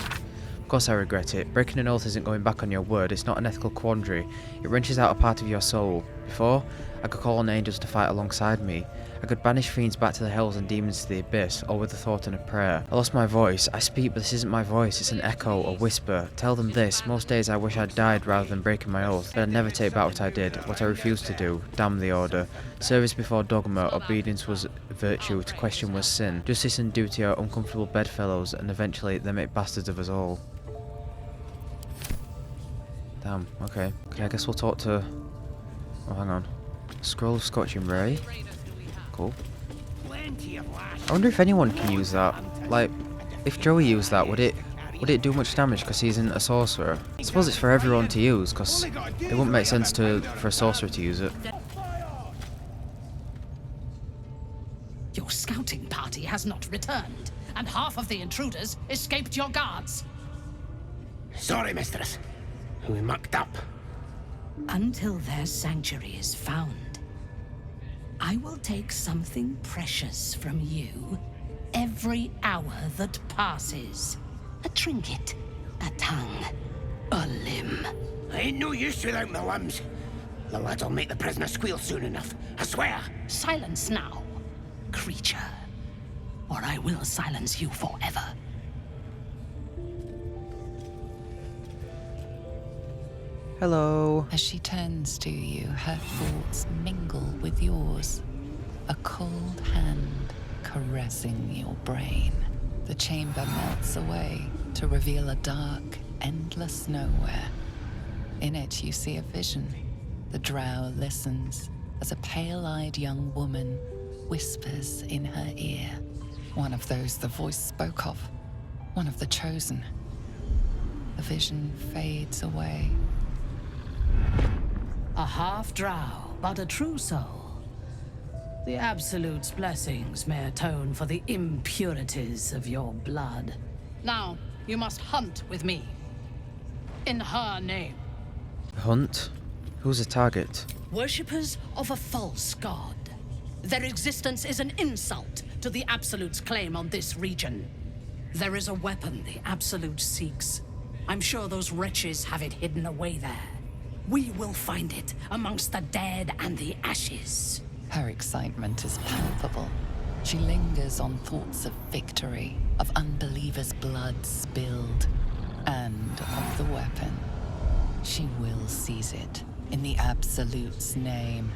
S1: Of course I regret it. Breaking an oath isn't going back on your word, it's not an ethical quandary. It wrenches out a part of your soul. Before, I could call on angels to fight alongside me. I could banish fiends back to the hells and demons to the abyss, all with a thought and a prayer. I lost my voice. I speak, but this isn't my voice, it's an echo, a whisper. Tell them this. Most days I wish I'd died rather than breaking my oath, but I'd never take back what I did, what I refused to do. Damn the Order. Service before dogma, obedience was virtue, to question was sin. Justice and duty are uncomfortable bedfellows, and eventually they make bastards of us all. Damn, okay. Okay, I guess we'll talk to... Oh, hang on. Scroll of Scorching Ray. Cool. I wonder if anyone can use that. Like, if Joey used that, would it do much damage because he isn't a sorcerer? I suppose it's for everyone to use, because it wouldn't make sense for a sorcerer to use it.
S15: Your scouting party has not returned, and half of the intruders escaped your guards.
S4: Sorry, mistress. We mucked up.
S15: Until their sanctuary is found, I will take something precious from you every hour that passes. A trinket, a tongue, a limb.
S4: I ain't no use without my limbs. The lads will make the prisoner squeal soon enough, I swear.
S15: Silence now, creature, or I will silence you forever.
S1: Hello.
S5: As she turns to you, her thoughts mingle with yours. A cold hand caressing your brain. The chamber melts away to reveal a dark, endless nowhere. In it, you see a vision. The Drow listens as a pale-eyed young woman whispers in her ear. One of those the voice spoke of. One of the chosen. The vision fades away.
S15: A half-drow, but a true soul. The Absolute's blessings may atone for the impurities of your blood. Now, you must hunt with me. In her name.
S1: Hunt? Who's the target?
S15: Worshippers of a false god. Their existence is an insult to the Absolute's claim on this region. There is a weapon the Absolute seeks. I'm sure those wretches have it hidden away there. We will find it amongst the dead and the ashes.
S5: Her excitement is palpable. She lingers on thoughts of victory, of unbelievers' blood spilled, and of the weapon. She will seize it, in the Absolute's name.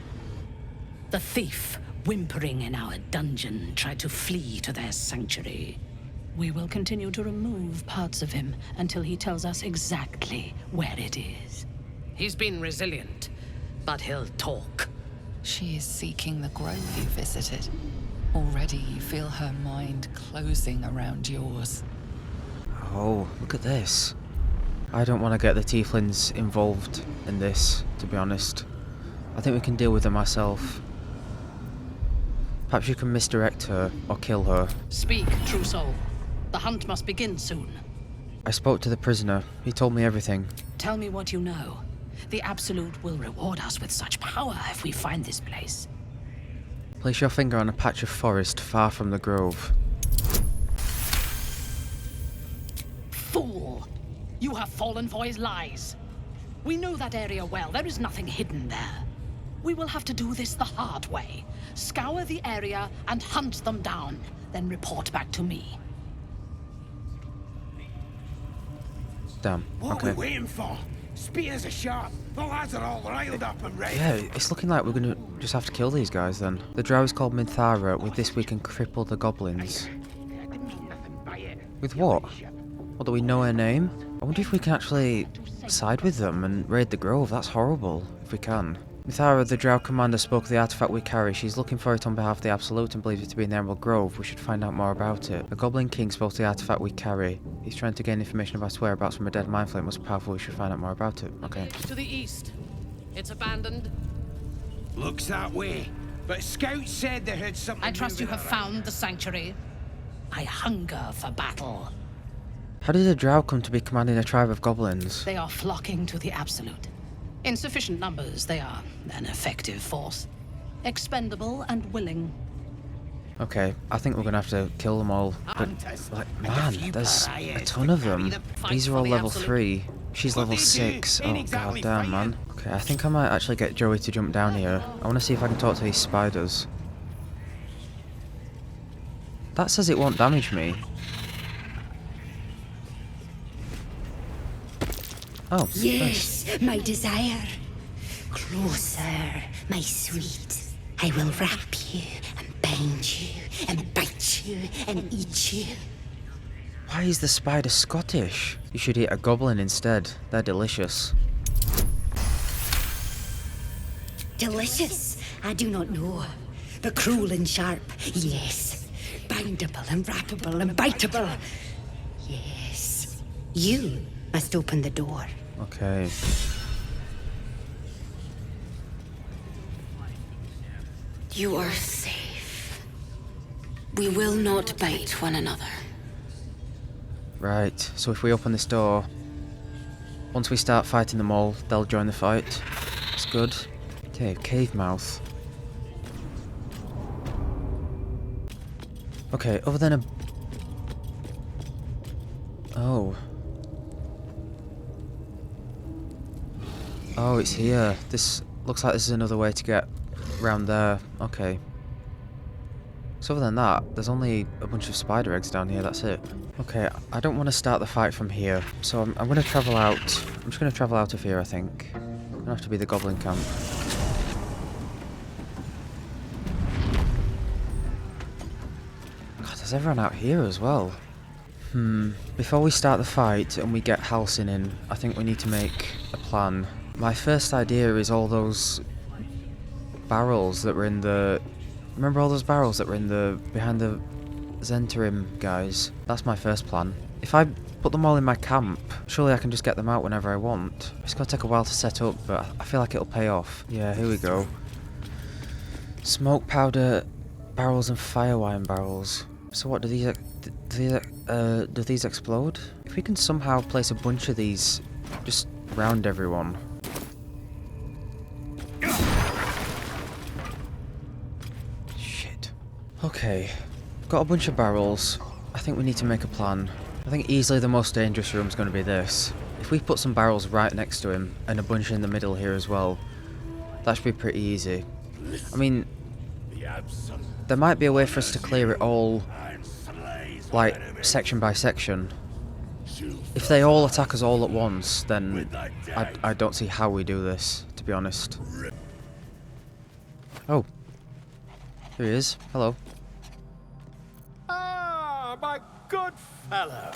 S15: The thief, whimpering in our dungeon, tried to flee to their sanctuary. We will continue to remove parts of him until he tells us exactly where it is. He's been resilient, but he'll talk.
S5: She is seeking the grove you visited. Already you feel her mind closing around yours.
S1: Oh, look at this. I don't want to get the tieflings involved in this, to be honest. I think we can deal with them ourselves. Perhaps you can misdirect her or kill her.
S15: Speak, true soul. The hunt must begin soon.
S1: I spoke to the prisoner. He told me everything.
S15: Tell me what you know. The Absolute will reward us with such power if we find this place.
S1: Place your finger on a patch of forest far from the grove.
S15: Fool! You have fallen for his lies. We know that area well. There is nothing hidden there. We will have to do this the hard way. Scour the area and hunt them down, then report back to me.
S1: Damn,
S4: What
S1: okay.
S4: are we waiting for? Spears are sharp. The lads are all riled up and ready.
S1: Yeah, it's looking like we're gonna just have to kill these guys then. The Drow is called Minthara. With this we can cripple the goblins. With what? What, do we know her name? I wonder if we can actually side with them and raid the grove. That's horrible, if we can. Minthara, the Drow commander, spoke of the artifact we carry. She's looking for it on behalf of the Absolute and believes it to be in the Emerald Grove. We should find out more about it. The Goblin King spoke of the artifact we carry. He's trying to gain information about its whereabouts from a dead mind flame. Most powerful, we should find out more about it. Okay.
S15: To the east. It's abandoned.
S4: Looks that way. But scouts said they heard something.
S15: I trust you
S4: moving
S15: have
S4: around.
S15: found the sanctuary. I hunger for battle.
S1: How did a Drow come to be commanding a tribe of goblins?
S15: They are flocking to the Absolute. In sufficient numbers, they are an effective force. Expendable and willing.
S1: Okay, I think we're gonna have to kill them all. But, like, man, there's a ton of them. These are all level 3. She's level 6. Oh, god damn, man. Okay, I think I might actually get Joey to jump down here. I want to see if I can talk to these spiders. That says it won't damage me. Oh,
S16: yes,
S1: nice.
S16: my desire. Closer, my sweet. I will wrap you and bind you and bite you and eat you.
S1: Why is the spider Scottish? You should eat a goblin instead. They're delicious.
S16: Delicious? I do not know. But cruel and sharp, yes. Bindable and wrappable and biteable. Yes. You must open the door.
S1: Okay.
S16: You are safe. We will not bite one another.
S1: Right, so if we open this door, once we start fighting them all, they'll join the fight. That's good. Okay, cave mouth. Okay, other than a... Oh. Oh, it's here. This looks like this is another way to get round there. Okay. So other than that, there's only a bunch of spider eggs down here, that's it. Okay, I don't want to start the fight from here, so I'm going to travel out. I'm just going to travel out of here, I think. It's going to have to be the goblin camp. God, there's everyone out here as well. Before we start the fight and we get Halsin in, I think we need to make a plan. My first idea is all those barrels that were in the... Remember all those barrels that were in the... behind the Zentarim guys? That's my first plan. If I put them all in my camp, surely I can just get them out whenever I want. It's gonna take a while to set up, but I feel like it'll pay off. Yeah, here we go. Smoke powder barrels and firewire barrels. So what, do these explode? If we can somehow place a bunch of these just around everyone. Shit. Okay, got a bunch of barrels. I think we need to make a plan. I think easily the most dangerous room is going to be this. If we put some barrels right next to him and a bunch in the middle here as well, that should be pretty easy. I mean, there might be a way for us to clear it all, like, section by section. If they all attack us all at once, then I don't see how we do this, to be honest. Oh. Here he is. Hello.
S10: Ah, my good fellow.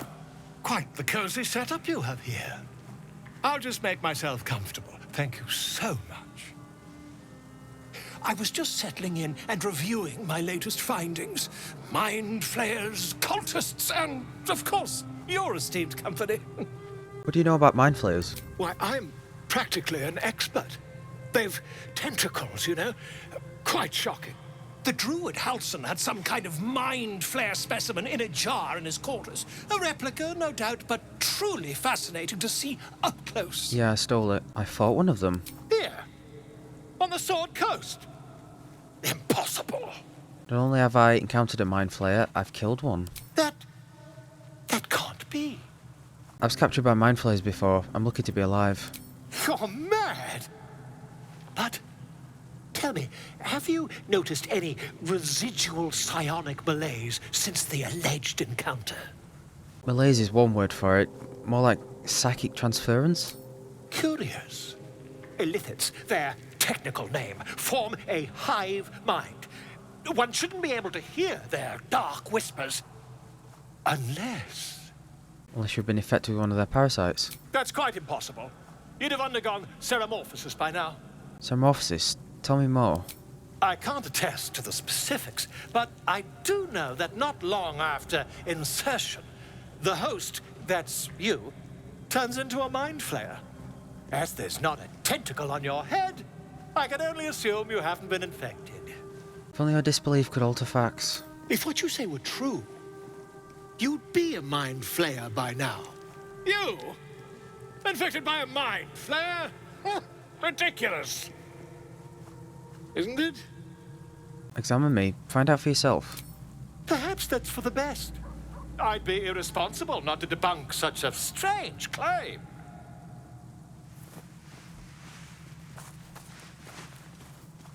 S10: Quite the cozy setup you have here. I'll just make myself comfortable. Thank you so much. I was just settling in and reviewing my latest findings. Mind flayers, cultists, and, of course, your esteemed company.
S1: What do you know about mind flayers?
S10: Why, I'm practically an expert. They've tentacles, you know. Quite shocking. The druid Halsin had some kind of mind flare specimen in a jar in his quarters. A replica, no doubt, but truly fascinating to see up close.
S1: Yeah, I stole it. I fought one of them.
S10: Here, on the Sword Coast. Impossible.
S1: Not only have I encountered a mind flayer, I've killed one.
S10: That can't be.
S1: I was captured by mind flayers before. I'm lucky to be alive.
S10: You're mad. But tell me, have you noticed any residual psionic malaise since the alleged encounter?
S1: Malaise is one word for it. More like psychic transference?
S10: Curious. Illithids, their technical name, form a hive mind. One shouldn't be able to hear their dark whispers unless...
S1: Unless you've been infected with one of their parasites.
S10: That's quite impossible. You'd have undergone ceramorphosis by now.
S1: Ceramorphosis? Tell me more.
S10: I can't attest to the specifics, but I do know that not long after insertion, the host, that's you, turns into a mind flayer. As there's not a tentacle on your head, I can only assume you haven't been infected.
S1: If only our disbelief could alter facts.
S10: If what you say were true, you'd be a mind flayer by now. You? Infected by a mind flayer? Huh, ridiculous. Isn't it?
S1: Examine me. Find out for yourself.
S10: Perhaps that's for the best. I'd be irresponsible not to debunk such a strange claim.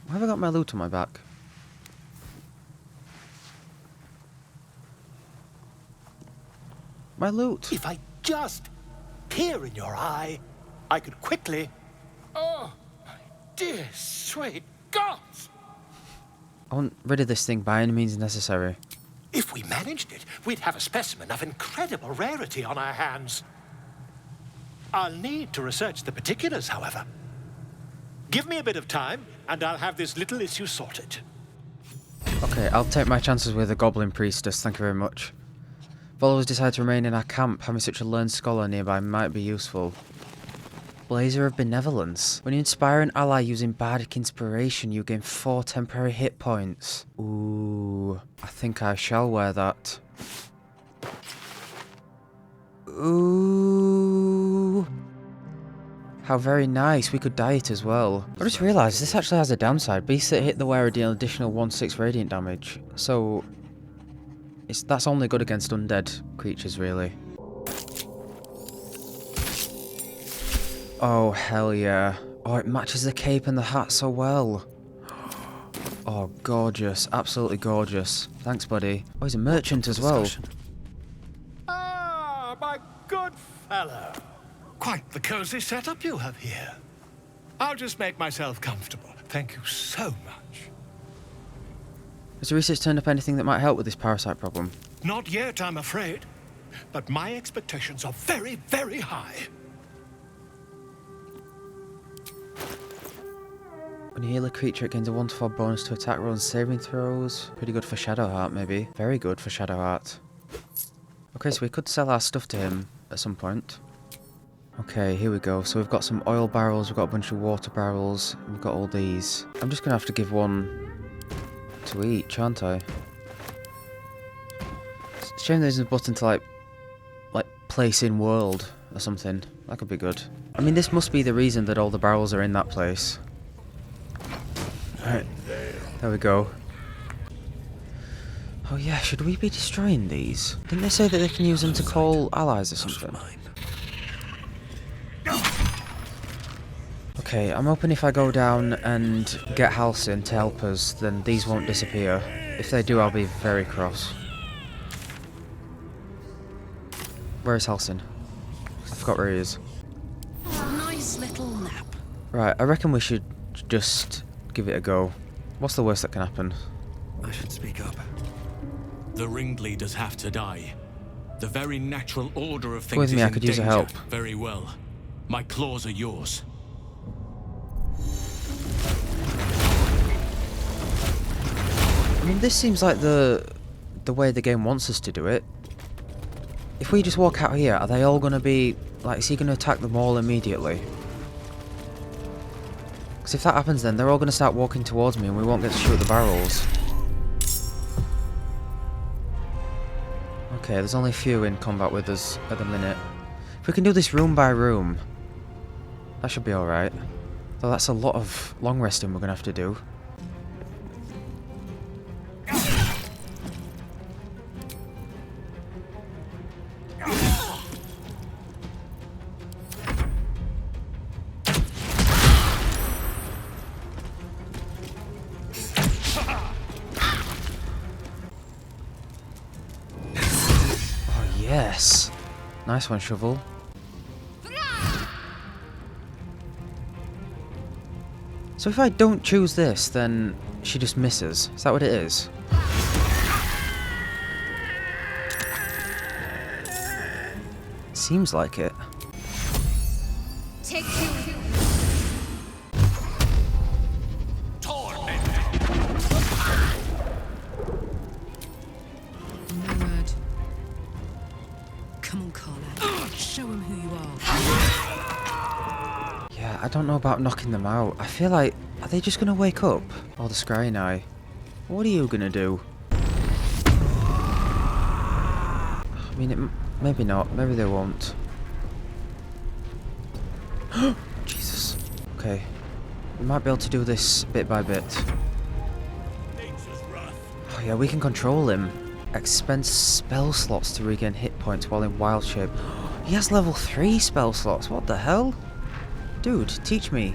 S1: Why have I got my loot on my back? My loot!
S10: If I just peer in your eye, I could quickly... Oh, my dear sweet gods!
S1: I want rid of this thing by any means necessary.
S10: If we managed it, we'd have a specimen of incredible rarity on our hands. I'll need to research the particulars, however. Give me a bit of time, and I'll have this little issue sorted.
S1: Okay, I'll take my chances with a goblin priestess, thank you very much. Volo has decided to remain in our camp. Having such a learned scholar nearby might be useful. Blazer of Benevolence. When you inspire an ally using bardic inspiration, you gain 4 temporary hit points. Ooh, I think I shall wear that. Ooh. How very nice, we could dye it as well. I just realised this actually has a downside. Beasts that hit the wearer deal an additional 1/6 radiant damage. So, that's only good against undead creatures, really. Oh, hell yeah. Oh, it matches the cape and the hat so well. Oh, gorgeous. Absolutely gorgeous. Thanks, buddy. Oh, he's a merchant as well.
S10: Ah, my good fellow. Quite the cozy setup you have here. I'll just make myself comfortable. Thank you so much.
S1: Has the research turned up anything that might help with this parasite problem?
S10: Not yet, I'm afraid. But my expectations are very, very high.
S1: When you heal a creature, it gains a 1 to 4 bonus to attack rolls and saving throws. Pretty good for Shadowheart, maybe. Very good for Shadowheart. Okay, so we could sell our stuff to him at some point. Okay, here we go. So we've got some oil barrels, we've got a bunch of water barrels, we've got all these. I'm just gonna have to give one to each, aren't I? It's a shame there isn't a button to like place in world or something. That could be good. I mean, this must be the reason that all the barrels are in that place. Right, there we go. Oh yeah, should we be destroying these? Didn't they say that they can use them to call allies or something? Okay, I'm hoping if I go down and get Halsin to help us, then these won't disappear. If they do, I'll be very cross. Where is Halsin? I forgot where he is.
S15: Nice little nap.
S1: Right, I reckon we should just give it a go. What's the worst that can happen?
S2: I should speak up.
S8: The ringleaders have to die. The very natural order of things
S1: With me,
S8: is
S1: I
S8: in
S1: could use a
S8: danger.
S1: help.
S8: Very well. My claws are yours.
S1: I mean, this seems like the way the game wants us to do it. If we just walk out here, are they all going to be... Like, is he going to attack them all immediately? Because if that happens, then they're all going to start walking towards me and we won't get to shoot the barrels. Okay, there's only a few in combat with us at the minute. If we can do this room by room, that should be alright. Though that's a lot of long resting we're going to have to do. Yes. Nice one, Shovel. So if I don't choose this, then she just misses. Is that what it is? Seems like it.
S3: Take two.
S11: No word. Come on, Carla. Show him who you are.
S1: Yeah, I don't know about knocking them out. I feel like, are they just gonna wake up? Or the scrying eye? What are you gonna do? I mean, maybe not. Maybe they won't. Jesus. Okay. We might be able to do this bit by bit. Oh yeah, we can control him. Expend spell slots to regain hit points while in wild shape. He has level 3 spell slots. What the hell? Dude, teach me.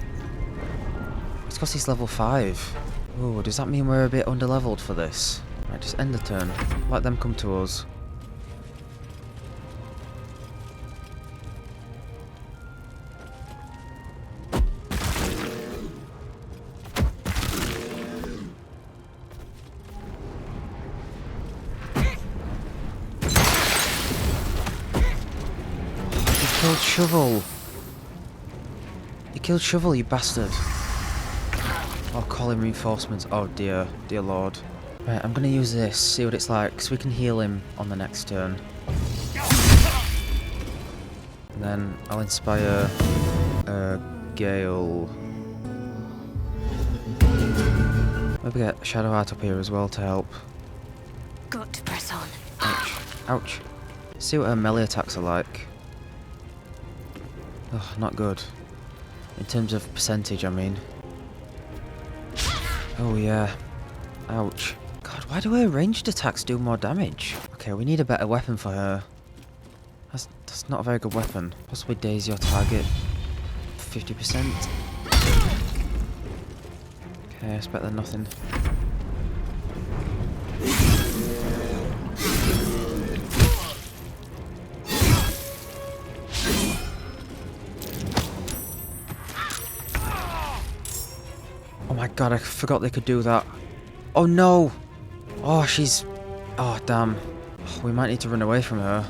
S1: It's because he's level 5. Oh, does that mean we're a bit underleveled for this? Right, just end the turn. Let them come to us. You killed Shovel. You killed Shovel, you bastard. Oh, calling reinforcements. Oh dear, dear lord. Right, I'm gonna use this, see what it's like, so we can heal him on the next turn. And then I'll inspire Gale. Maybe get Shadow Heart up here as well to help.
S9: Got to press on.
S1: Ouch. Ouch. See what her melee attacks are like. Oh, not good. In terms of percentage, I mean. Oh yeah. Ouch. God, why do her ranged attacks do more damage? Okay, we need a better weapon for her. That's not a very good weapon. Possibly daze your target 50%. Okay, it's better than nothing. Oh my god, I forgot they could do that. Oh no! Oh, she's... Oh, damn. Oh, we might need to run away from her.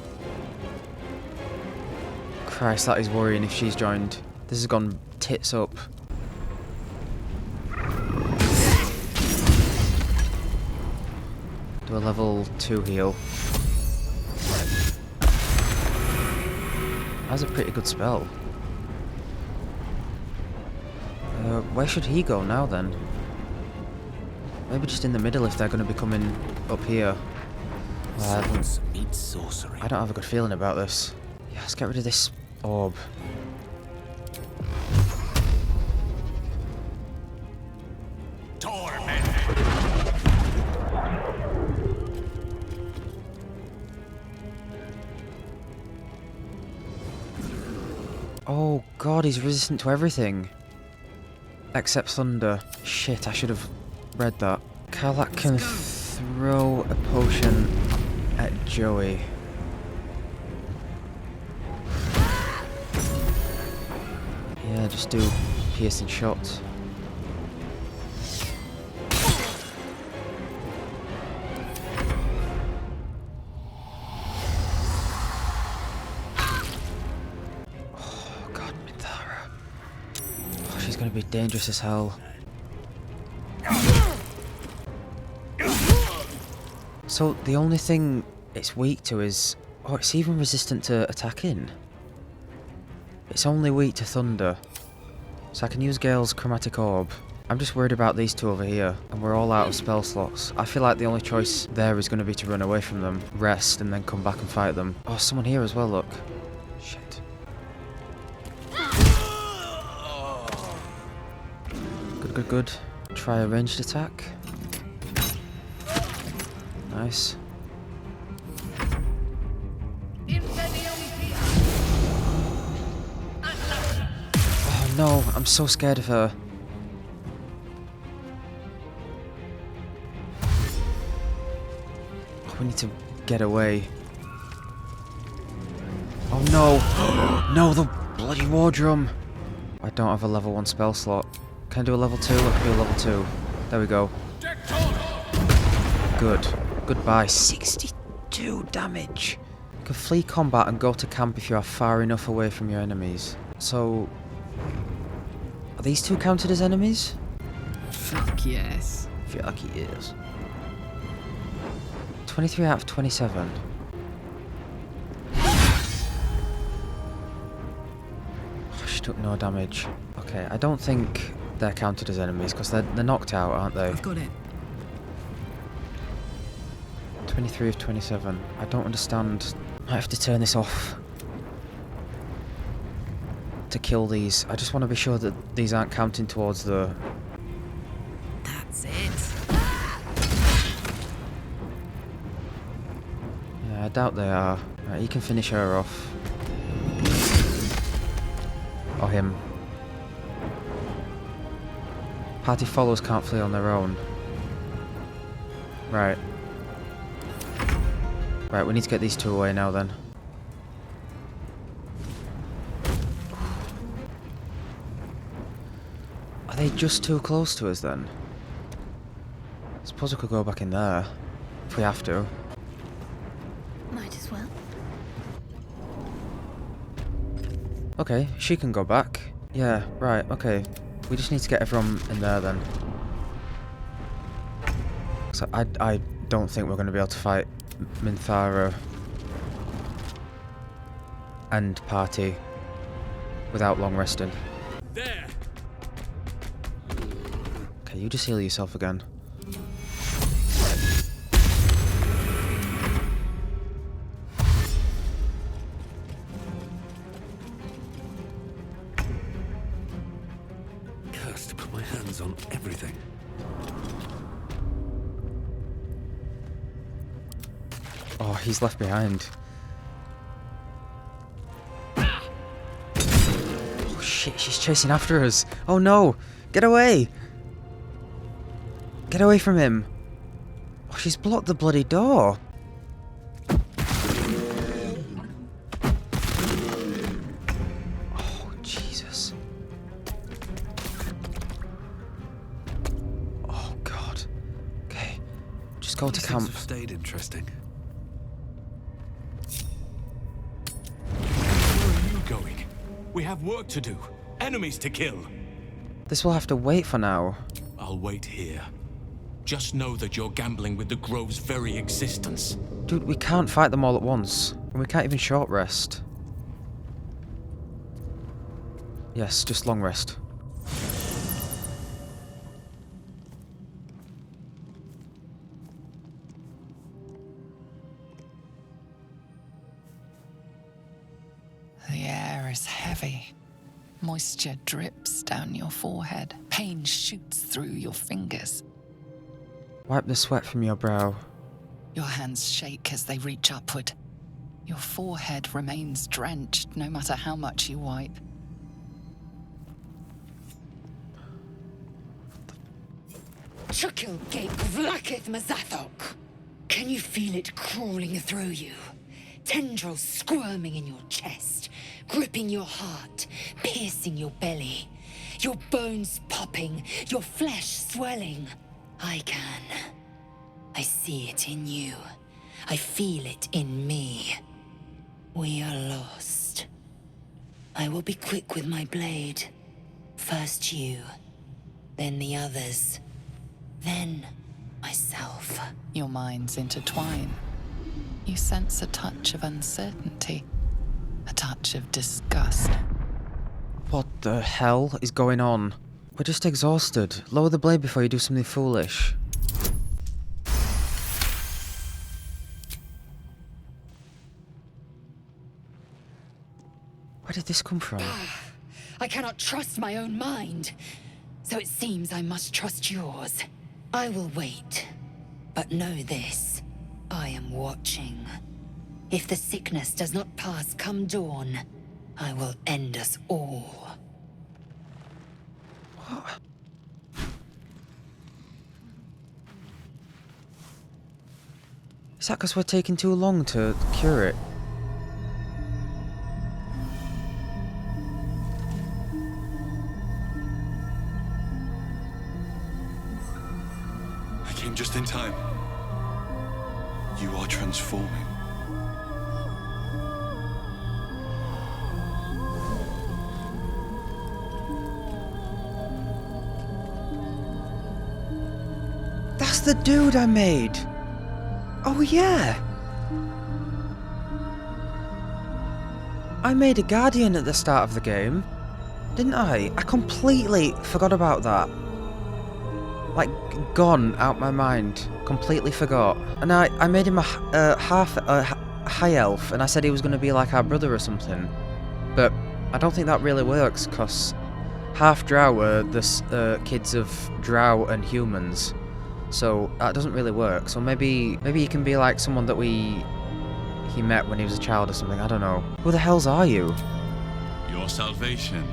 S1: Christ, that is worrying if she's joined. This has gone tits up. Do a level 2 heal. That's a pretty good spell. Where should he go now then? Maybe just in the middle if they're going to be coming up here. I don't have a good feeling about this. Yeah, let's get rid of this orb. Oh god, he's resistant to everything. Except thunder. Shit, I should have read that. Karlach can throw a potion at Joey. Yeah, just do piercing shots. Oh god, Mithara. Oh, she's gonna be dangerous as hell. So the only thing it's weak to is... Oh, it's even resistant to attacking. It's only weak to thunder. So I can use Gale's chromatic orb. I'm just worried about these two over here. And we're all out of spell slots. I feel like the only choice there is going to be to run away from them. Rest and then come back and fight them. Oh, someone here as well, look. Shit. Good, good, good. Try a ranged attack. Nice. Oh no, I'm so scared of her. Oh, we need to get away. Oh no! No, the bloody war drum! I don't have a level 1 spell slot. Can I do a level 2? I can do a level 2. There we go. Good. Goodbye. 62 damage. You can flee combat and go to camp if you are far enough away from your enemies. So... Are these two counted as enemies?
S5: Fuck yes.
S1: I feel like he is. 23 out of 27. She took no damage. Okay, I don't think they're counted as enemies because they're knocked out, aren't they?
S5: I've got it.
S1: 23 of 27. I don't understand. I have to turn this off to kill these. I just want to be sure that these aren't counting towards the...
S5: That's it.
S1: Yeah, I doubt they are. Right, you can finish her off. Or him. Party followers can't flee on their own. Right. Right, we need to get these two away now then. Are they just too close to us then? I suppose we could go back in there. If we have to.
S6: Might as well.
S1: Okay, she can go back. Yeah, right, okay. We just need to get everyone in there then. So I don't think we're going to be able to fight Minthara and party without long resting.
S8: There.
S1: Okay, you just heal yourself again.
S2: Cursed to put my hands on everything.
S1: Oh, he's left behind. Oh shit, she's chasing after us. Oh no! Get away! Get away from him! Oh, she's blocked the bloody door. Oh, Jesus. Oh, God. Okay. Just go to
S2: These
S1: camp.
S2: things have stayed interesting.
S8: Going. We have work to do. Enemies to kill.
S1: This will have to wait for now.
S8: I'll wait here. Just know that you're gambling with the Grove's very existence.
S1: Dude, we can't fight them all at once. And we can't even short rest. Yes, just long rest.
S5: The air is heavy. Moisture drips down your forehead. Pain shoots through your fingers.
S1: Wipe the sweat from your brow.
S5: Your hands shake as they reach upward. Your forehead remains drenched no matter how much you wipe.
S16: Chukil Gate Vlakith Mazathok. Can you feel it crawling through you? Tendrils squirming in your chest, gripping your heart, piercing your belly. Your bones popping, your flesh swelling. I can. I see it in you. I feel it in me. We are lost. I will be quick with my blade. First you, then the others, then myself.
S5: Your minds intertwine. You sense a touch of uncertainty, a touch of disgust.
S1: What the hell is going on? We're just exhausted. Lower the blade before you do something foolish. Where did this come from?
S16: I cannot trust my own mind, so it seems I must trust yours. I will wait, but know this. I am watching. If the sickness does not pass come dawn, I will end us all.
S1: What? Is that because we're taking too long to cure it?
S17: Just in time. You are transforming.
S1: That's the dude I made! Oh yeah! I made a guardian at the start of the game, didn't I? I completely forgot about that. Like, gone out my mind. Completely forgot. And I made him a high elf, and I said he was going to be like our brother or something. But I don't think that really works, because half Drow are the kids of Drow and humans. So that doesn't really work. So maybe he can be like someone that he met when he was a child or something. I don't know. Who the hells are you?
S17: Your salvation.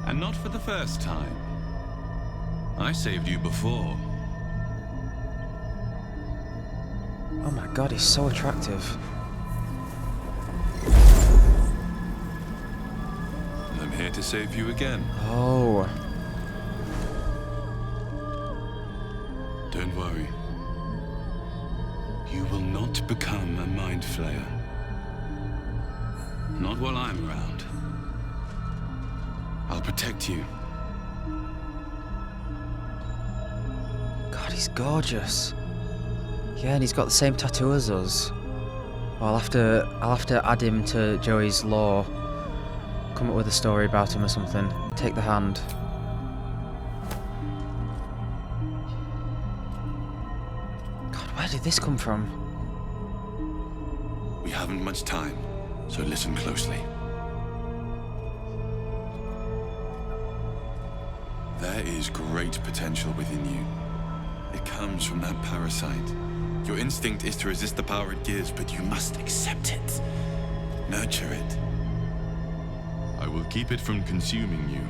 S17: And not for the first time. I saved you before.
S1: Oh my god, he's so attractive.
S17: And I'm here to save you again.
S1: Oh.
S17: Don't worry. You will not become a mind flayer. Not while I'm around. I'll protect you.
S1: God, he's gorgeous. Yeah, and he's got the same tattoo as us. Well, I'll have to add him to Joey's lore. Come up with a story about him or something. Take the hand. God, where did this come from?
S17: We haven't much time, so listen closely. There is great potential within you. It comes from that parasite. Your instinct is to resist the power it gives, but you must accept it. Nurture it. I will keep it from consuming you.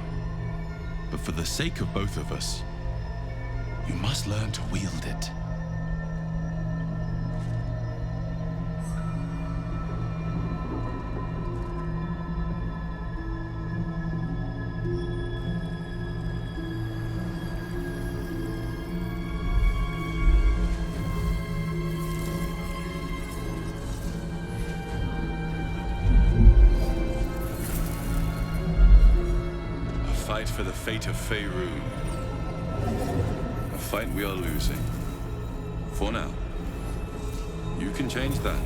S17: But for the sake of both of us, you must learn to wield it. Fight for the fate of Faerun. A fight we are losing. For now. You can change that.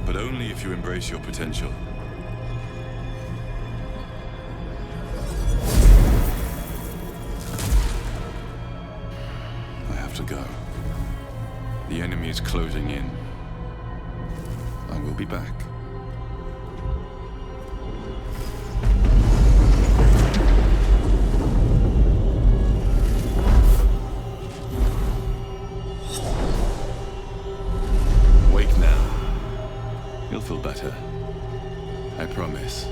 S17: But only if you embrace your potential. I have to go. The enemy is closing in. I will be back. You'll feel better. I promise.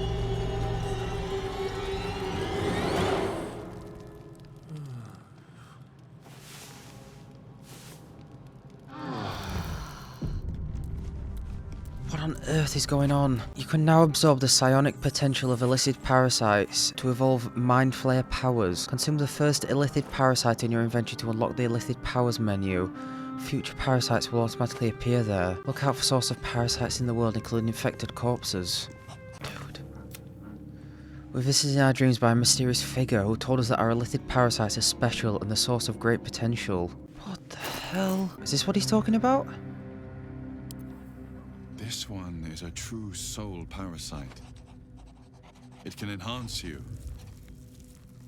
S1: What on earth is going on? You can now absorb the psionic potential of illithid parasites to evolve Mind Flayer powers. Consume the first illithid parasite in your inventory to unlock the illithid powers menu. Future parasites will automatically appear there. Look out for source of parasites in the world, including infected corpses. Dude. We're visited in our dreams by a mysterious figure who told us that our illithid parasites are special and the source of great potential. What the hell? Is this what he's talking about?
S17: This one is a true soul parasite. It can enhance you.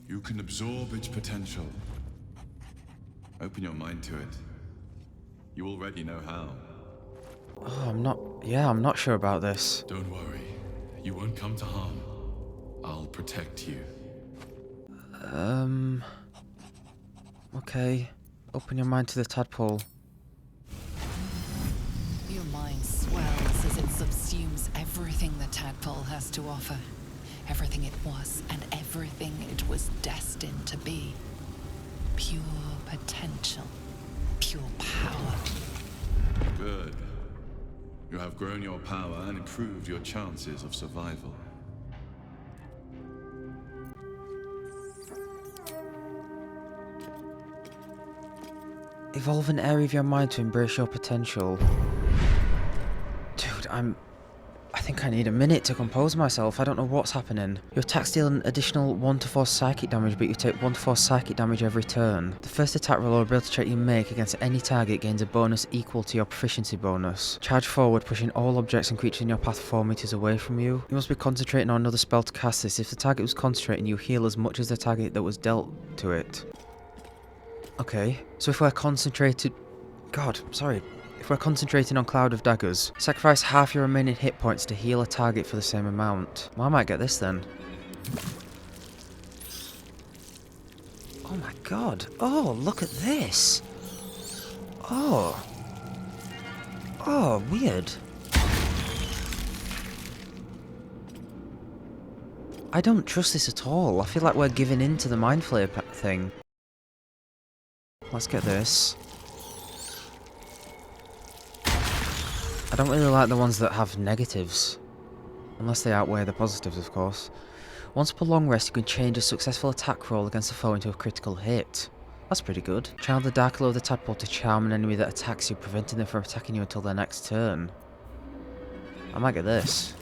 S17: You can absorb its potential. Open your mind to it. You already know how.
S1: Oh, I'm not sure about this.
S17: Don't worry. You won't come to harm. I'll protect you.
S1: Okay. Open your mind to the tadpole.
S5: Your mind swells as it subsumes everything the tadpole has to offer. Everything it was and everything it was destined to be. Pure potential. Pure power.
S17: Good. You have grown your power and improved your chances of survival.
S1: Evolve an area of your mind to embrace your potential. Dude, I think I need a minute to compose myself. I don't know what's happening. Your attacks deal an additional 1 to 4 psychic damage, but you take 1 to 4 psychic damage every turn. The first attack roll or ability check you make against any target gains a bonus equal to your proficiency bonus. Charge forward, pushing all objects and creatures in your path 4 meters away from you. You must be concentrating on another spell to cast this. If the target was concentrating, you heal as much as the target that was dealt to it. Okay, so if we're concentrated... God, sorry. If we're concentrating on Cloud of Daggers, sacrifice half your remaining hit points to heal a target for the same amount. Well, I might get this then. Oh my god. Oh, look at this. Oh. Oh, weird. I don't trust this at all. I feel like we're giving in to the Mind Flayer thing. Let's get this. I don't really like the ones that have negatives. Unless they outweigh the positives, of course. Once per long rest, you can change a successful attack roll against a foe into a critical hit. That's pretty good. Channel the Dark Glow of the Tadpole to charm an enemy that attacks you, preventing them from attacking you until their next turn. I might get this.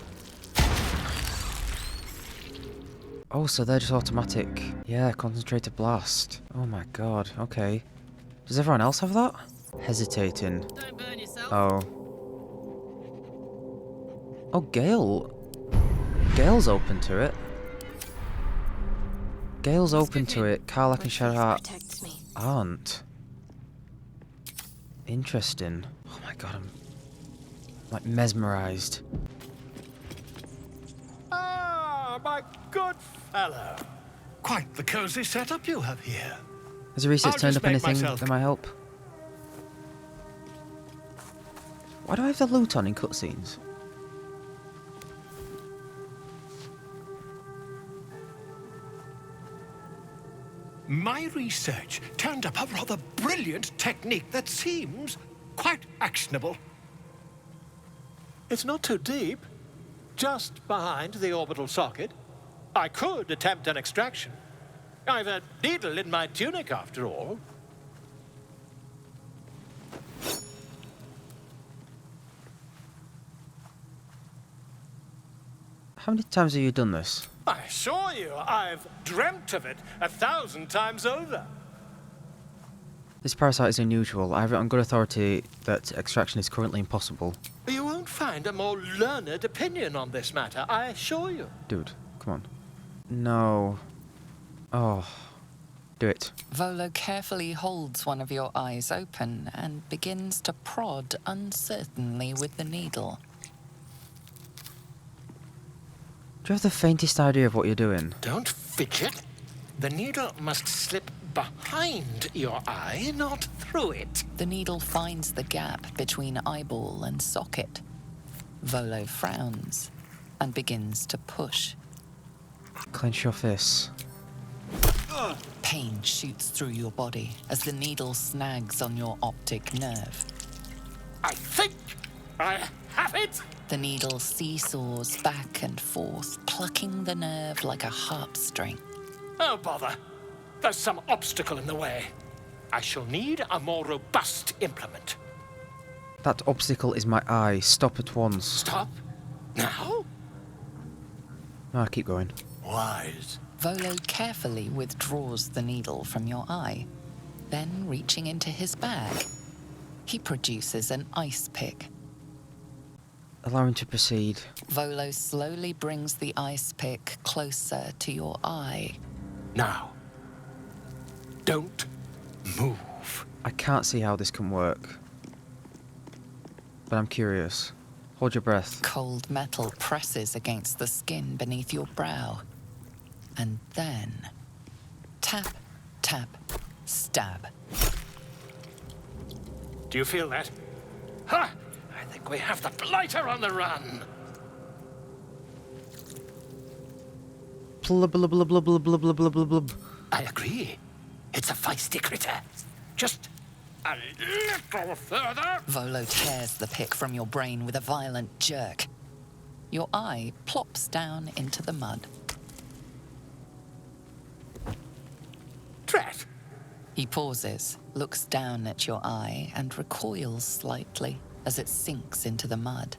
S1: Oh, so they're just automatic. Yeah, Concentrated Blast. Oh my god, okay. Does everyone else have that? Hesitating.
S3: Don't burn yourself.
S1: Oh. Oh, Gale. Gale's open to it. Gale's open to it. Karlach and Shadowheart aren't. Interesting. Oh my god, I'm like mesmerized.
S10: Ah, my good fellow. Quite the cozy setup you have here.
S1: Has the research
S10: I'll
S1: turned
S10: just
S1: up
S10: make
S1: anything
S10: myself-
S1: that might help? Why do I have the loot on in cutscenes?
S10: My research turned up a rather brilliant technique that seems quite actionable. It's not too deep, just behind the orbital socket. I could attempt an extraction. I've a needle in my tunic, after all.
S1: How many times have you done this?
S10: I assure you, I've dreamt of it 1,000 times over.
S1: This parasite is unusual. I have it on good authority that extraction is currently impossible.
S10: You won't find a more learned opinion on this matter, I assure you.
S1: Dude, come on. No. Oh. Do it.
S5: Volo carefully holds one of your eyes open and begins to prod uncertainly with the needle.
S1: Do you have the faintest idea of what you're doing?
S10: Don't fidget. The needle must slip behind your eye, not through it.
S5: The needle finds the gap between eyeball and socket. Volo frowns and begins to push.
S1: Clench your fists.
S5: Pain shoots through your body as the needle snags on your optic nerve.
S10: I think I have it!
S5: The needle seesaws back and forth, plucking the nerve like a harp string.
S10: Oh, bother. There's some obstacle in the way. I shall need a more robust implement.
S1: That obstacle is my eye. Stop at once.
S10: Stop? Now?
S1: No, keep going.
S10: Wise.
S5: Volo carefully withdraws the needle from your eye. Then, reaching into his bag, he produces an ice pick.
S1: Allow him to proceed.
S5: Volo slowly brings the ice pick closer to your eye.
S10: Now. Don't move.
S1: I can't see how this can work. But I'm curious. Hold your breath.
S5: Cold metal presses against the skin beneath your brow. And then, tap, tap, stab.
S10: Do you feel that? Ha! I think we have the blighter on the run.
S1: Blub, blub, blub, blub, blub, blub, blub, blub, blub.
S10: I agree. It's a feisty critter. Just a little further.
S5: Volo tears the pick from your brain with a violent jerk. Your eye plops down into the mud.
S10: Drat.
S5: He pauses, looks down at your eye, and recoils slightly as it sinks into the mud.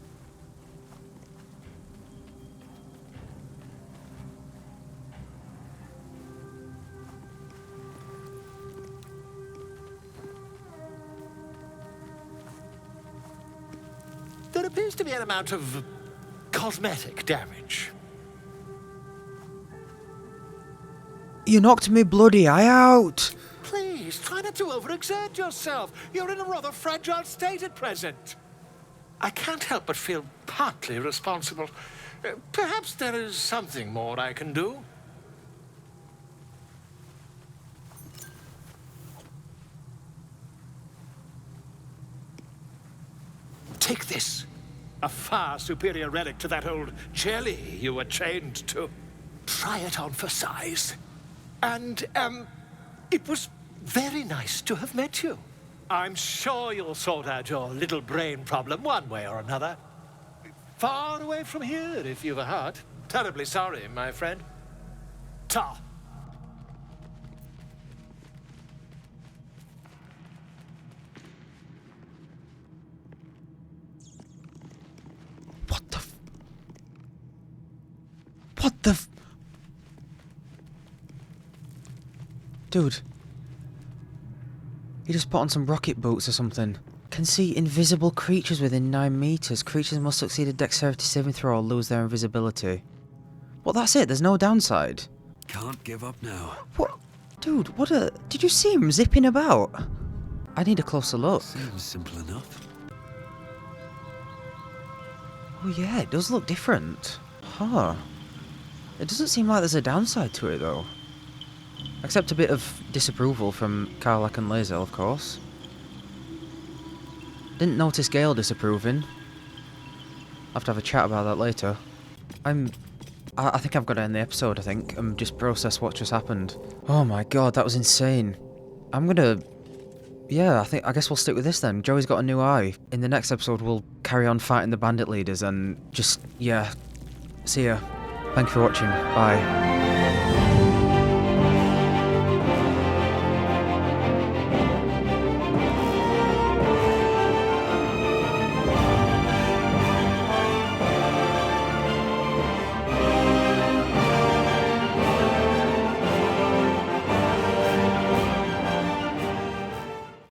S10: There appears to be an amount of cosmetic damage.
S1: You knocked me bloody eye out!
S10: Please, try not to overexert yourself. You're in a rather fragile state at present. I can't help but feel partly responsible. Perhaps there is something more I can do. Take this. A far superior relic to that old jelly you were chained to. Try it on for size. And, it was very nice to have met you. I'm sure you'll sort out your little brain problem one way or another. Far away from here, if you've a heart. Terribly sorry, my friend. Ta.
S1: What the f- Dude. He just put on some rocket boots or something. Can see invisible creatures within 9 meters. Creatures must succeed a dexterity saving throw or lose their invisibility. Well, that's it. There's no downside.
S2: Can't give up now.
S1: What? Dude, what a... Did you see him zipping about? I need a closer look.
S2: Seems simple enough.
S1: Oh yeah, it does look different. Huh. It doesn't seem like there's a downside to it, though. Except a bit of disapproval from Karlach and Lae'zel, of course. Didn't notice Gale disapproving. I'll have to have a chat about that later. I think I've got to end the episode, I think, and just process what just happened. Oh my god, that was insane. I'm gonna... Yeah, I guess we'll stick with this then. Joey's got a new eye. In the next episode, we'll carry on fighting the bandit leaders and just, yeah. See ya. Thank you for watching. Bye.